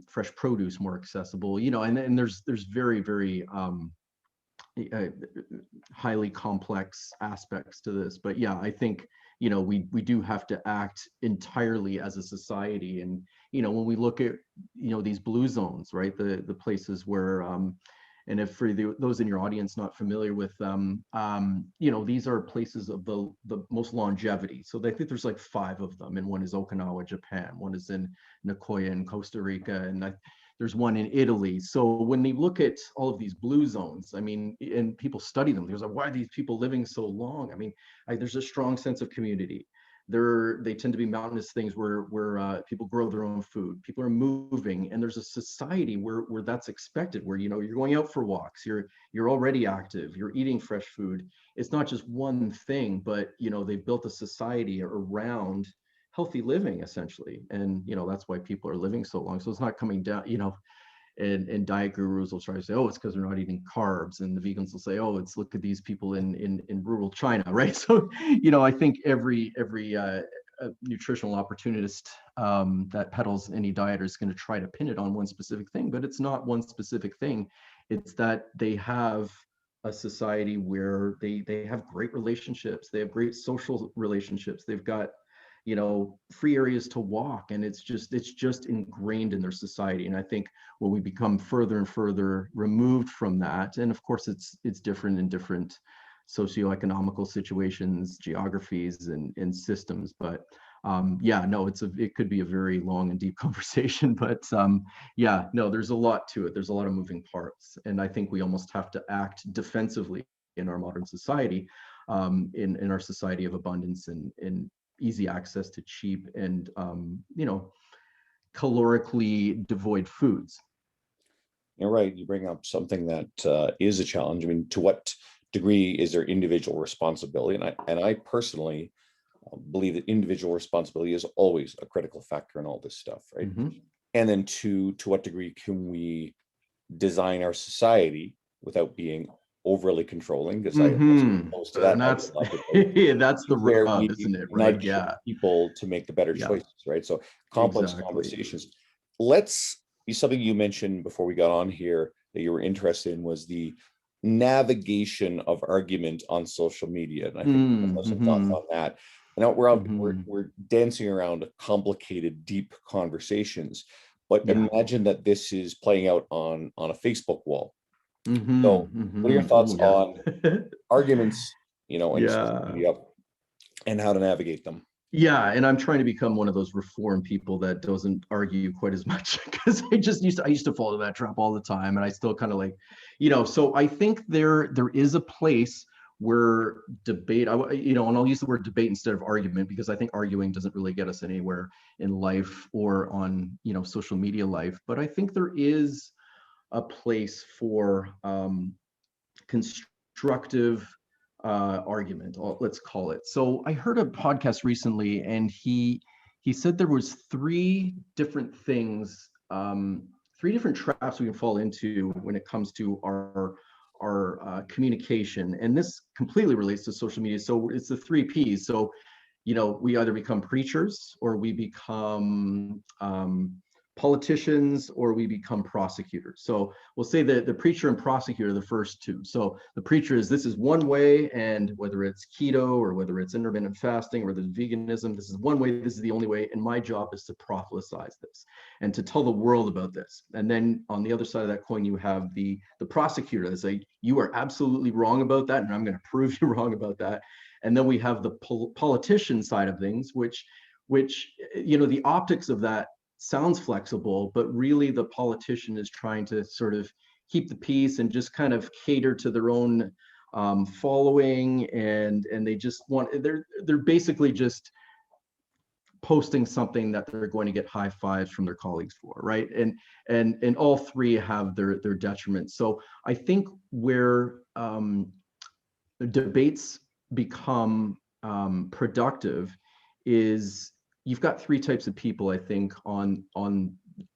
fresh produce more accessible, and there's very, very uh, highly complex aspects to this. But yeah, I think we do have to act entirely as a society. And when we look at these blue zones, right, the places where And if for those in your audience not familiar with them, these are places of the most longevity. So I think there's like 5 of them, and one is Okinawa, Japan, one is in Nicoya in Costa Rica, and there's one in Italy. So when they look at all of these blue zones, I mean, and people study them, there's like, why are these people living so long? I mean, there's a strong sense of community. They tend to be mountainous things where people grow their own food. People are moving, and there's a society where that's expected. Where you're going out for walks, you're already active, you're eating fresh food. It's not just one thing, but they've built a society around healthy living essentially, and that's why people are living so long. So it's not coming down. And diet gurus will try to say, oh, it's because they're not eating carbs, and the vegans will say, oh, it's look at these people in rural China, right? So I think every nutritional opportunist that peddles any diet is going to try to pin it on one specific thing, but it's not one specific thing. It's that they have a society where they have great relationships, they have great social relationships, they've got free areas to walk, and it's just ingrained in their society. And I think when we become further and further removed from that, and of course it's different in different socioeconomical situations, geographies, and systems, but it could be a very long and deep conversation, but there's a lot to it. There's a lot of moving parts, and I think we almost have to act defensively in our modern society, in our society of abundance and easy access to cheap and calorically devoid foods. You're right. You bring up something that is a challenge. I mean, to what degree is there individual responsibility? And I personally believe that individual responsibility is always a critical factor in all this stuff, right? Mm-hmm. And then to what degree can we design our society without being overly controlling? Because I Mm-hmm. opposed to that. And that's that's the Where rub, we isn't it? Right? nudge Yeah. people to make the better Yeah. choices, right? So complex Exactly. conversations. Let's something you mentioned before we got on here that you were interested in was the navigation of argument on social media. And I think some thoughts on that. I know we're dancing around complicated, deep conversations, but imagine that this is playing out on a Facebook wall. So what are your thoughts on arguments, in social media and how to navigate them? Yeah, and I'm trying to become one of those reform people that doesn't argue quite as much, because I used to fall into that trap all the time, and I still kind of so I think there is a place where debate, and I'll use the word debate instead of argument, because I think arguing doesn't really get us anywhere in life or on social media life. But I think there is a place for constructive argument, let's call it. So I heard a podcast recently, and he said there was 3 different things, 3 different traps we can fall into when it comes to our communication, and this completely relates to social media. So it's the 3 Ps. So we either become preachers, or we become politicians, or we become prosecutors. So we'll say that the preacher and prosecutor are the first 2. So the preacher is, this is one way, and whether it's keto or whether it's intermittent fasting or whether it's veganism, this is one way, this is the only way, and my job is to prophesize this and to tell the world about this. And then on the other side of that coin, you have the prosecutor that's like, you are absolutely wrong about that, and I'm going to prove you wrong about that. And then we have the politician side of things, which the optics of that sounds flexible, but really the politician is trying to sort of keep the peace and just kind of cater to their own following, and they just they're basically just posting something that they're going to get high fives from their colleagues for, right? And all 3 have their detriments. So I think where the debates become productive is, you've got 3 types of people, I think, on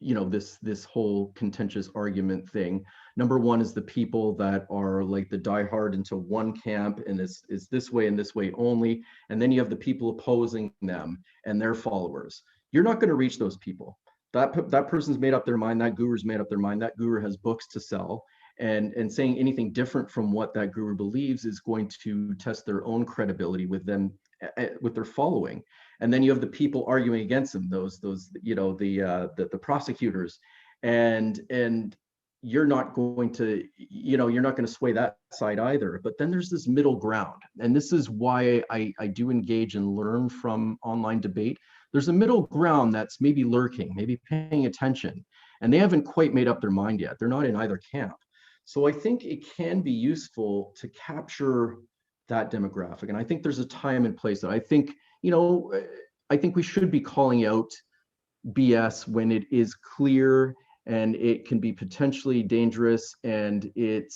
this whole contentious argument thing. Number 1 is the people that are like the diehard into one camp, and is this way and this way only. And then you have the people opposing them and their followers. You're not going to reach those people. That person's made up their mind. That guru's made up their mind. That guru has books to sell. And saying anything different from what that guru believes is going to test their own credibility with them, with their following. And then you have the people arguing against them, those the prosecutors, and you're not going to, you're not going to sway that side either. But then there's this middle ground. And this is why I do engage and learn from online debate. There's a middle ground that's maybe lurking, maybe paying attention, and they haven't quite made up their mind yet. They're not in either camp. So I think it can be useful to capture that demographic. And I think there's a time and place that I think we should be calling out BS when it is clear and it can be potentially dangerous, and it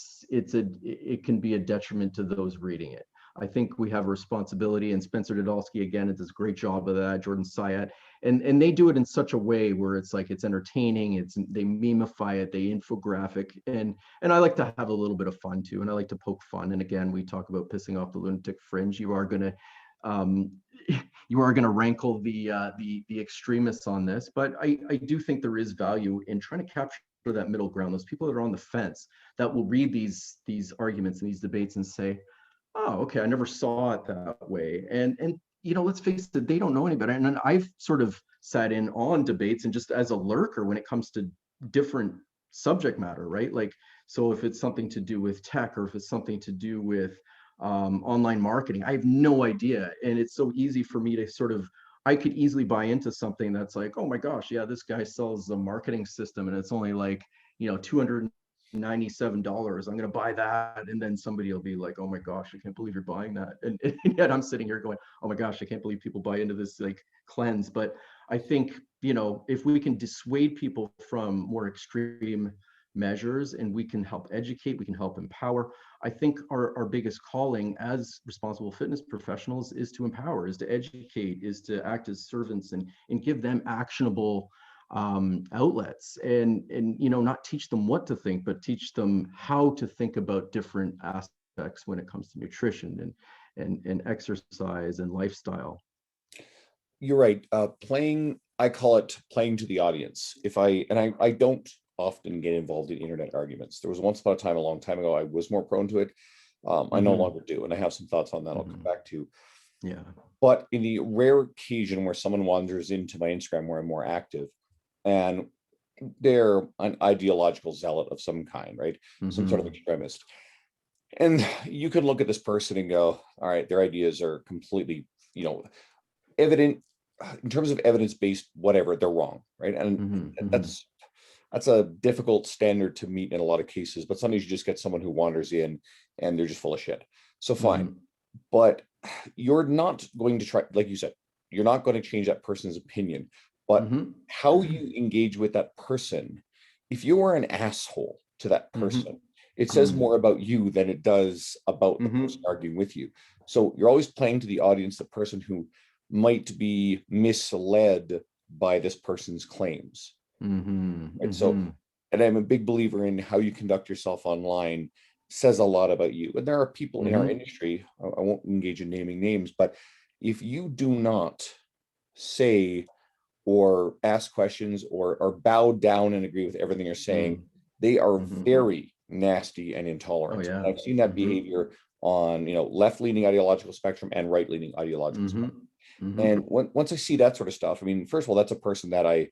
can be a detriment to those reading it. I think we have a responsibility, and Spencer Dudalski again does a great job of that, Jordan Syat, and they do it in such a way where it's like it's entertaining, they memify it, they infographic, and I like to have a little bit of fun too, and I like to poke fun. And again, we talk about pissing off the lunatic fringe. You are going to rankle the extremists on this, but I do think there is value in trying to capture that middle ground, those people that are on the fence that will read these arguments and these debates and say, oh, okay, I never saw it that way. And let's face it, they don't know any better. And I've sort of sat in on debates and just as a lurker when it comes to different subject matter, right? Like, so if it's something to do with tech, or if it's something to do with online marketing, I have no idea. And it's so easy for me to I could easily buy into something that's like, oh my gosh, yeah, this guy sells a marketing system and it's only like, $297. I'm going to buy that. And then somebody will be like, oh my gosh, I can't believe you're buying that. And yet I'm sitting here going, oh my gosh, I can't believe people buy into this like cleanse. But I think, if we can dissuade people from more extreme measures and we can help educate, we can help empower. I think our biggest calling as responsible fitness professionals is to empower, is to educate, is to act as servants and give them actionable outlets, and not teach them what to think, but teach them how to think about different aspects when it comes to nutrition and exercise and lifestyle. You're right. I call it playing to the audience. I don't often get involved in internet arguments. There was once upon a time, a long time ago, I was more prone to it. I no longer do, and I have some thoughts on that I'll come back to. Yeah. But in the rare occasion where someone wanders into my Instagram where I'm more active, and they're an ideological zealot of some kind, right? Some sort of extremist. And you could look at this person and go, all right, their ideas are completely, evident in terms of evidence-based, whatever, they're wrong, right? And that's a difficult standard to meet in a lot of cases, but sometimes you just get someone who wanders in and they're just full of shit. So fine. But you're not going to try, like you said, you're not going to change that person's opinion, but how you engage with that person. If you are an asshole to that person, it says more about you than it does about the person arguing with you. So you're always playing to the audience, the person who might be misled by this person's claims. Right? So, and I'm a big believer in how you conduct yourself online says a lot about you. And there are people in our industry, I won't engage in naming names, but if you do not say or ask questions or bow down and agree with everything you're saying, they are very nasty and intolerant. And I've seen that behavior on left-leaning ideological spectrum and right-leaning ideological spectrum. And once I see that sort of stuff, I mean, first of all, that's a person that I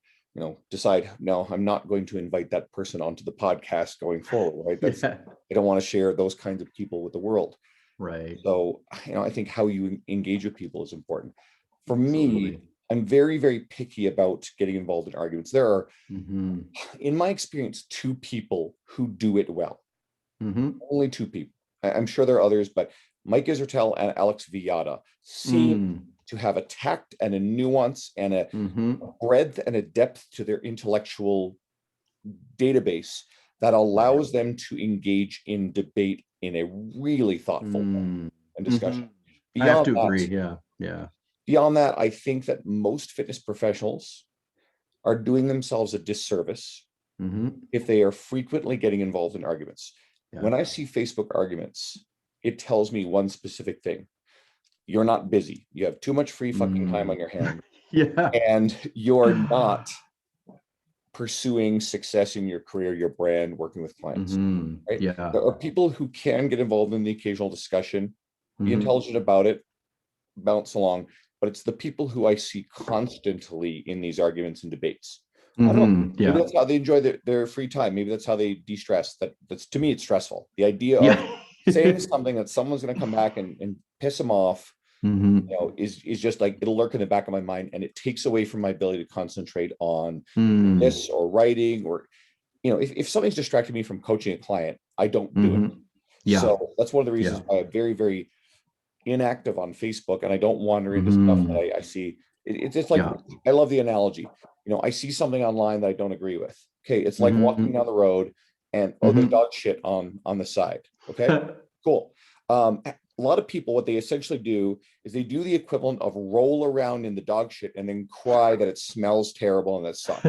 decide, no, I'm not going to invite that person onto the podcast going forward, right? That's I don't want to share those kinds of people with the world. Right. So, I think how you engage with people is important. For me, I'm very, very picky about getting involved in arguments. There are, in my experience, two people who do it well. Only two people. I'm sure there are others, but Mike Israetel and Alex Villada seem to have a tact and a nuance and a breadth and a depth to their intellectual database that allows them to engage in debate in a really thoughtful way and discussion. I have to agree. Yeah. Beyond that, I think that most fitness professionals are doing themselves a disservice if they are frequently getting involved in arguments. When I see Facebook arguments, it tells me one specific thing. You're not busy. You have too much free fucking time on your hand. And you're not pursuing success in your career, your brand, working with clients. Right? There are people who can get involved in the occasional discussion, be intelligent about it, bounce along, but it's the people who I see constantly in these arguments and debates I don't know. Maybe Yeah. that's how they enjoy their free time. Maybe that's how they de-stress. That's to me, it's stressful. The idea of Yeah. saying something that someone's going to come back and piss them off, hmm is just like, it'll lurk in the back of my mind, and it takes away from my ability to concentrate on mm this or writing, or if something's distracting me from coaching a client, I don't do it. Yeah. So that's one of the reasons Yeah. why I'm very, very inactive on Facebook, and I don't wander into stuff that hmm I see. It's just like, Yeah. I love the analogy. I see something online that I don't agree with. Okay, it's like walking hmm down the road and, oh, there's hmm dog shit on the side. Okay, cool. A lot of people, what they essentially do is they do the equivalent of roll around in the dog shit and then cry that it smells terrible and that sucks.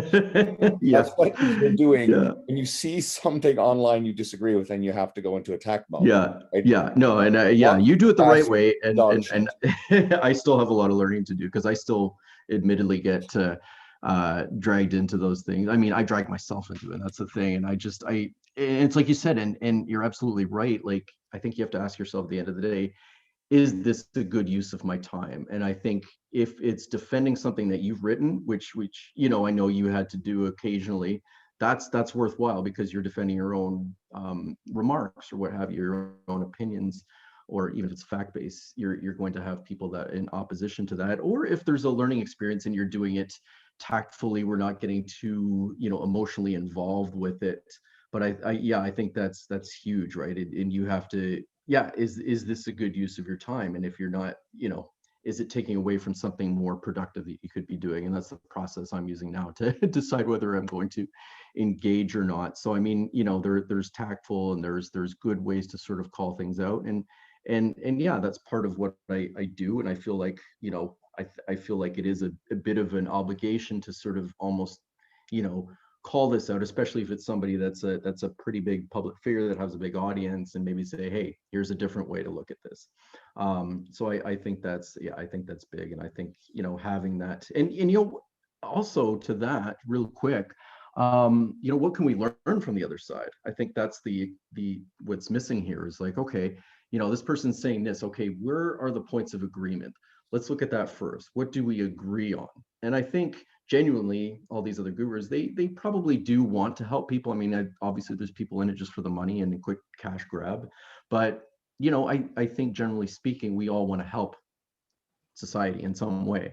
Yeah. That's what you're doing Yeah. when you see something online you disagree with, and you have to go into attack mode. Yeah. Right? Yeah. No, and yeah, Walk you do it the right past way, the and dog and shit. I still have a lot of learning to do because I still admittedly get dragged into those things. I mean, I drag myself into it. That's the thing, and it's like you said, and you're absolutely right. Like, I think you have to ask yourself at the end of the day, is this a good use of my time? And I think if it's defending something that you've written, which I know you had to do occasionally, that's worthwhile because you're defending your own remarks or what have you, your own opinions, or even if it's fact-based, you're going to have people that in opposition to that. Or if there's a learning experience and you're doing it tactfully, we're not getting too emotionally involved with it. But I think that's huge, right? And you have to, yeah, is this a good use of your time? And if you're not, is it taking away from something more productive that you could be doing? And that's the process I'm using now to decide whether I'm going to engage or not. So I mean, there's tactful and there's good ways to sort of call things out, and yeah, that's part of what I do. And I feel like, I feel like it is a bit of an obligation to sort of almost, you know, call this out, especially if it's somebody that's a pretty big public figure that has a big audience, and maybe say, hey, here's a different way to look at this. So I think I think that's big, and I think having that, and also to that real quick, what can we learn from the other side? I think that's the what's missing here is like, okay, this person's saying this, okay, where are the points of agreement? Let's look at that first. What do we agree on? And I think genuinely all these other gurus, they probably do want to help people. I mean, obviously there's people in it just for the money and a quick cash grab, but I think generally speaking, we all want to help society in some way.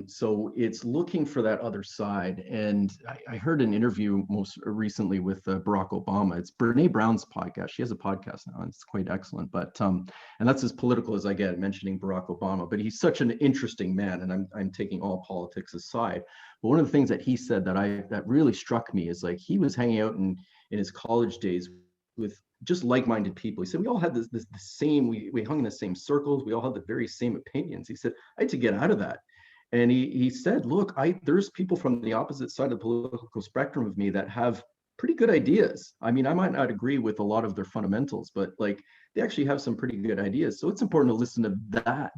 So it's looking for that other side. And I heard an interview most recently with Barack Obama. It's Brene Brown's podcast. She has a podcast now, and it's quite excellent. But and that's as political as I get, mentioning Barack Obama. But he's such an interesting man, and I'm taking all politics aside. But one of the things that he said that really struck me is like he was hanging out in his college days with just like-minded people. He said we all had the same, we hung in the same circles, we all had the very same opinions. He said I had to get out of that. And he said, look, there's people from the opposite side of the political spectrum of me that have pretty good ideas. I mean, I might not agree with a lot of their fundamentals, but like they actually have some pretty good ideas. So it's important to listen to that,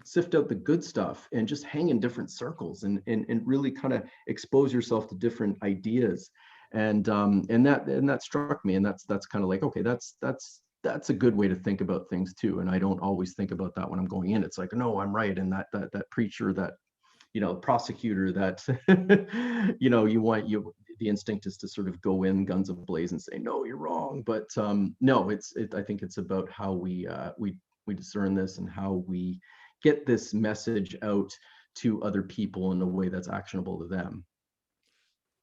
sift out the good stuff and just hang in different circles and really kind of expose yourself to different ideas. And that struck me, and that's kind of like, okay, that's a good way to think about things too. And I don't always think about that when I'm going in. It's like, no, I'm right, and that preacher, that prosecutor, that the instinct is to sort of go in guns ablaze and say, no, you're wrong. But no, I think it's about how we discern this and how we get this message out to other people in a way that's actionable to them.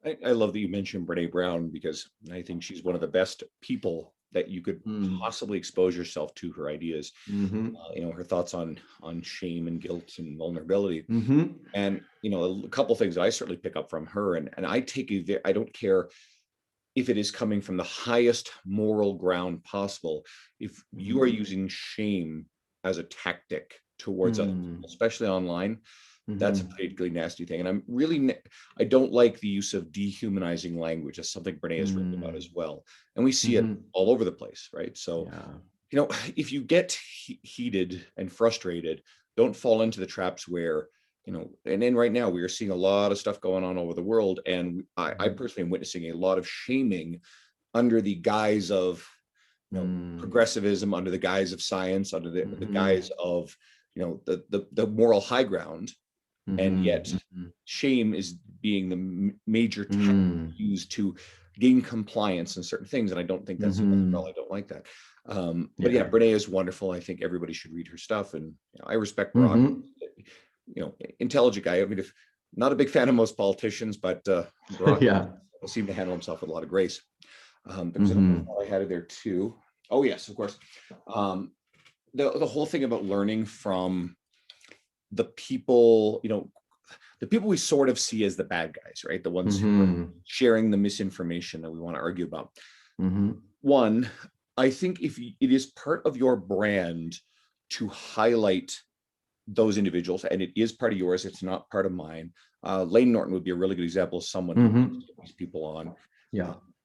I love that you mentioned Brene Brown, because I think she's one of the best people that you could possibly expose yourself to her ideas. Her thoughts on shame and guilt and vulnerability. And a couple of things that I certainly pick up from her, and I take it. I don't care if it is coming from the highest moral ground possible. If you are using shame as a tactic towards others, especially online, that's a particularly nasty thing. And I don't like the use of dehumanizing language. That's something Brene has written about as well. And we see it all over the place, right? So, if you get heated and frustrated, don't fall into the traps where, and then right now we are seeing a lot of stuff going on over the world. And I personally am witnessing a lot of shaming under the guise of, progressivism, under the guise of science, under the guise of, the moral high ground. And yet shame is being the major tactic used to gain compliance in certain things. And I don't think that's well, I don't like that. But yeah, Brene is wonderful. I think everybody should read her stuff. And I respect Barack, intelligent guy. I mean, if not a big fan of most politicians, but Barack seemed to handle himself with a lot of grace. There was another thought I had there too. Oh yes, of course. The whole thing about learning from the people, the people we sort of see as the bad guys, right? The ones who are sharing the misinformation that we want to argue about. One, I think if it is part of your brand to highlight those individuals, and it is part of yours, it's not part of mine. Lane Norton would be a really good example of someone who puts these people on.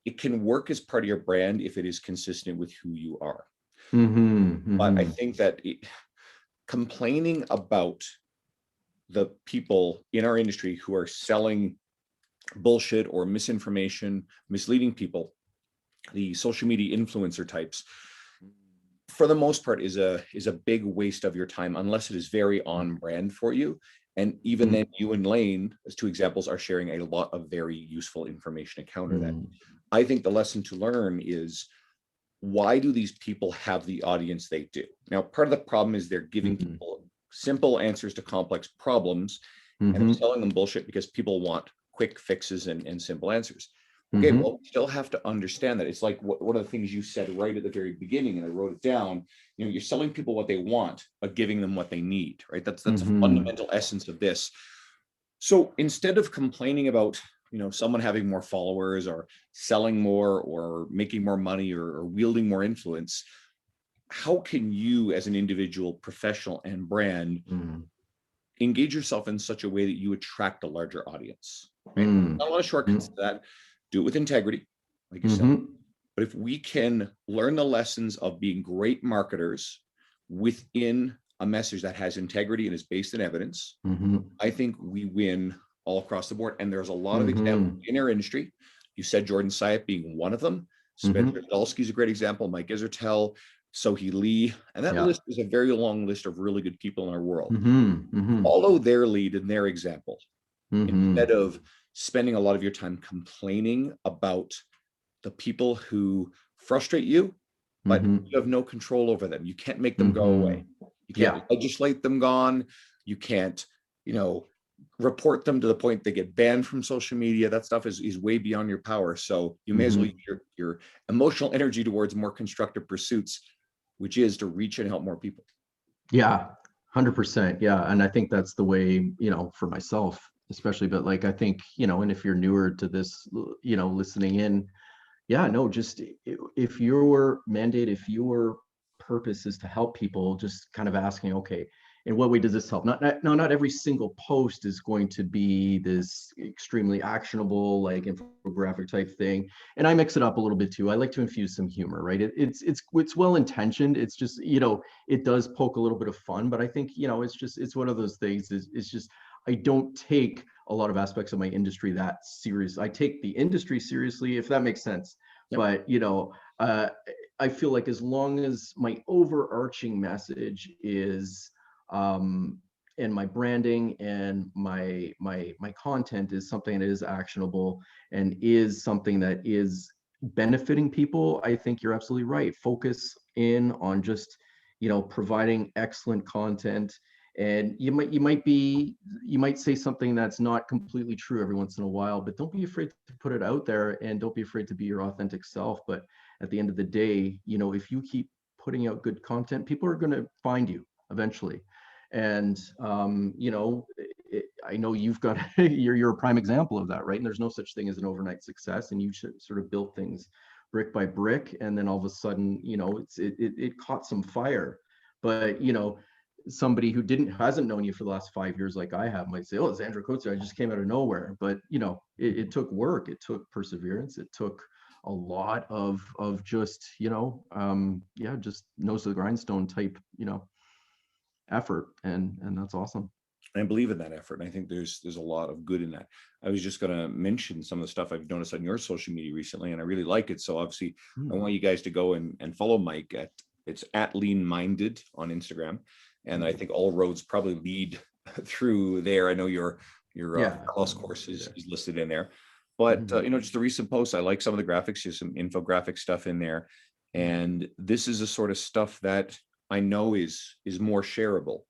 It can work as part of your brand if it is consistent with who you are. But I think that complaining about the people in our industry who are selling bullshit or misinformation, misleading people, the social media influencer types, for the most part is a big waste of your time, unless it is very on brand for you. And even then, you and Lane, as two examples, are sharing a lot of very useful information to counter that. I think the lesson to learn is, why do these people have the audience they do? Now, part of the problem is they're giving people simple answers to complex problems, and they're selling them bullshit because people want quick fixes and simple answers. Okay, well, we still have to understand that. It's like one of the things you said right at the very beginning, and I wrote it down. You're selling people what they want, but giving them what they need, right? That's a fundamental essence of this. So instead of complaining about someone having more followers or selling more or making more money or wielding more influence, how can you as an individual professional and brand engage yourself in such a way that you attract a larger audience, right? Not a lot of shortcuts to that. Do it with integrity, like you said. But if we can learn the lessons of being great marketers within a message that has integrity and is based in evidence, I think we win all across the board. And there's a lot of examples in our industry. You said Jordan Syatt being one of them. Spencer Dulski is a great example. Mike Isertel, Sohee Lee. And that list is a very long list of really good people in our world. Follow their lead and their example, instead of spending a lot of your time complaining about the people who frustrate you, but you have no control over them. You can't make them go away. You can't legislate them gone. You can't, report them to the point they get banned from social media. That stuff is way beyond your power. So you may as well use your emotional energy towards more constructive pursuits, which is to reach and help more people. Yeah, 100%. Yeah. And I think that's the way, for myself, especially, but like, I think, and if you're newer to this, listening in, just if your mandate, if your purpose is to help people, just kind of asking, okay, in what way does this help? Not every single post is going to be this extremely actionable, like infographic type thing. And I mix it up a little bit too. I like to infuse some humor, right? It's well intentioned. It's just, it does poke a little bit of fun, but I think, it's one of those things. It's just, I don't take a lot of aspects of my industry that serious. I take the industry seriously, if that makes sense. But I feel like as long as my overarching message is, and my branding and my content is something that is actionable and is something that is benefiting people, I think you're absolutely right. Focus in on just providing excellent content. And you might say something that's not completely true every once in a while, but don't be afraid to put it out there, and don't be afraid to be your authentic self. But at the end of the day, if you keep putting out good content, people are going to find you eventually. And I know you've got you're a prime example of that, right? And there's no such thing as an overnight success, and you should sort of build things brick by brick, and then all of a sudden, it caught some fire. But somebody who hasn't known you for the last 5 years like I have might say, oh, it's Andrew Coates, I just came out of nowhere. But it took work, it took perseverance, it took a lot of just just nose to the grindstone type effort, and that's awesome. I believe in that effort, and I think there's a lot of good in that. I was just going to mention some of the stuff I've noticed on your social media recently, and I really like it. So obviously I want you guys to go and follow Mike at it's at Lean Minded on Instagram. And I think all roads probably lead through there. I know your course is listed in there, but just a recent post. I like some of the graphics. There's some infographic stuff in there, and this is the sort of stuff that I know is more shareable.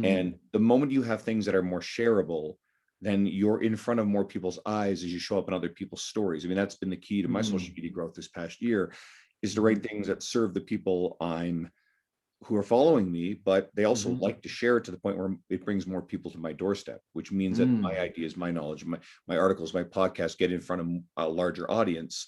And the moment you have things that are more shareable, then you're in front of more people's eyes as you show up in other people's stories. I mean, that's been the key to my social media growth this past year, is to write things that serve the people who are following me, but they also like to share it to the point where it brings more people to my doorstep, which means that my ideas, my knowledge, my articles, my podcasts get in front of a larger audience.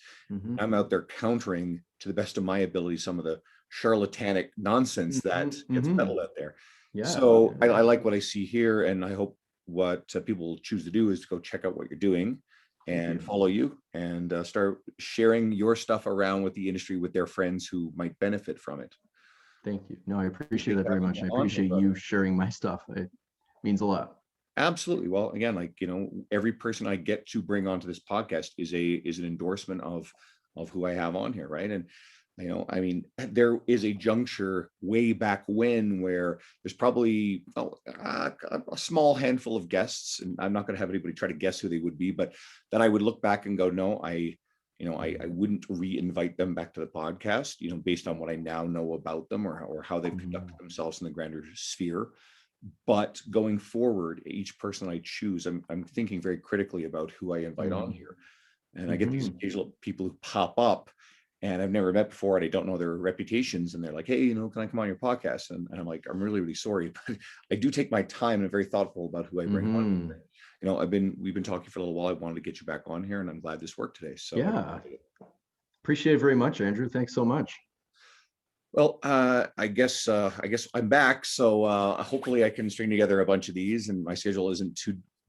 I'm out there countering, to the best of my ability, some of the charlatanic nonsense that gets peddled out there. So I like what I see here, and I hope what people choose to do is to go check out what you're doing and follow you, and start sharing your stuff around with the industry, with their friends who might benefit from it. Thank you. No, I appreciate that very much. I appreciate you sharing my stuff. It means a lot. Absolutely. Well, again, every person I get to bring onto this podcast is an endorsement of who I have on here, right? And I mean, there is a juncture way back when where there's probably a small handful of guests, and I'm not going to have anybody try to guess who they would be, but then I would look back and go, no, I wouldn't re-invite them back to the podcast, based on what I now know about them, or how they've conducted themselves in the grander sphere. But going forward, each person I choose, I'm thinking very critically about who I invite on here. And I get these occasional people who pop up and I've never met before, and I don't know their reputations, and they're like, hey, can I come on your podcast? And I'm like, I'm really, really sorry, but I do take my time and I'm very thoughtful about who I bring on. We've been talking for a little while. I wanted to get you back on here, and I'm glad this worked today. So yeah, appreciate it very much, Andrew. Thanks so much. Well, I guess I'm back. So hopefully I can string together a bunch of these, and my schedule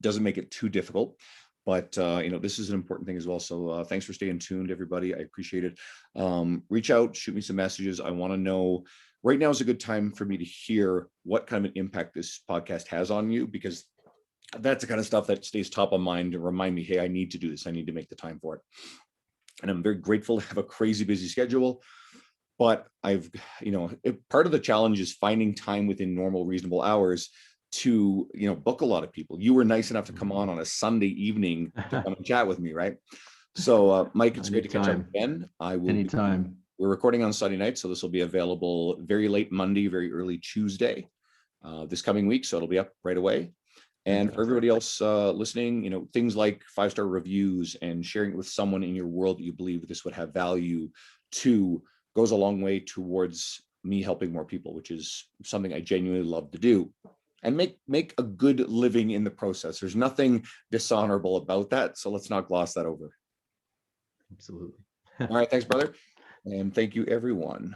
doesn't make it too difficult. But this is an important thing as well. So thanks for staying tuned, everybody. I appreciate it. Reach out, shoot me some messages. I want to know. Right now is a good time for me to hear what kind of an impact this podcast has on you, because that's the kind of stuff that stays top of mind to remind me, hey, I need to do this. I need to make the time for it. And I'm very grateful to have a crazy busy schedule. But part of the challenge is finding time within normal, reasonable hours to, book a lot of people. You were nice enough to come on a Sunday evening to come and chat with me, right? So, Mike, it's great to catch up again. I will. Anytime. We're recording on Sunday night, so this will be available very late Monday, very early Tuesday, this coming week. So it'll be up right away. And for everybody else listening, things like 5-star reviews and sharing it with someone in your world that you believe this would have value to goes a long way towards me helping more people, which is something I genuinely love to do, and make a good living in the process. There's nothing dishonorable about that. So let's not gloss that over. Absolutely. All right. Thanks, brother. And thank you, everyone.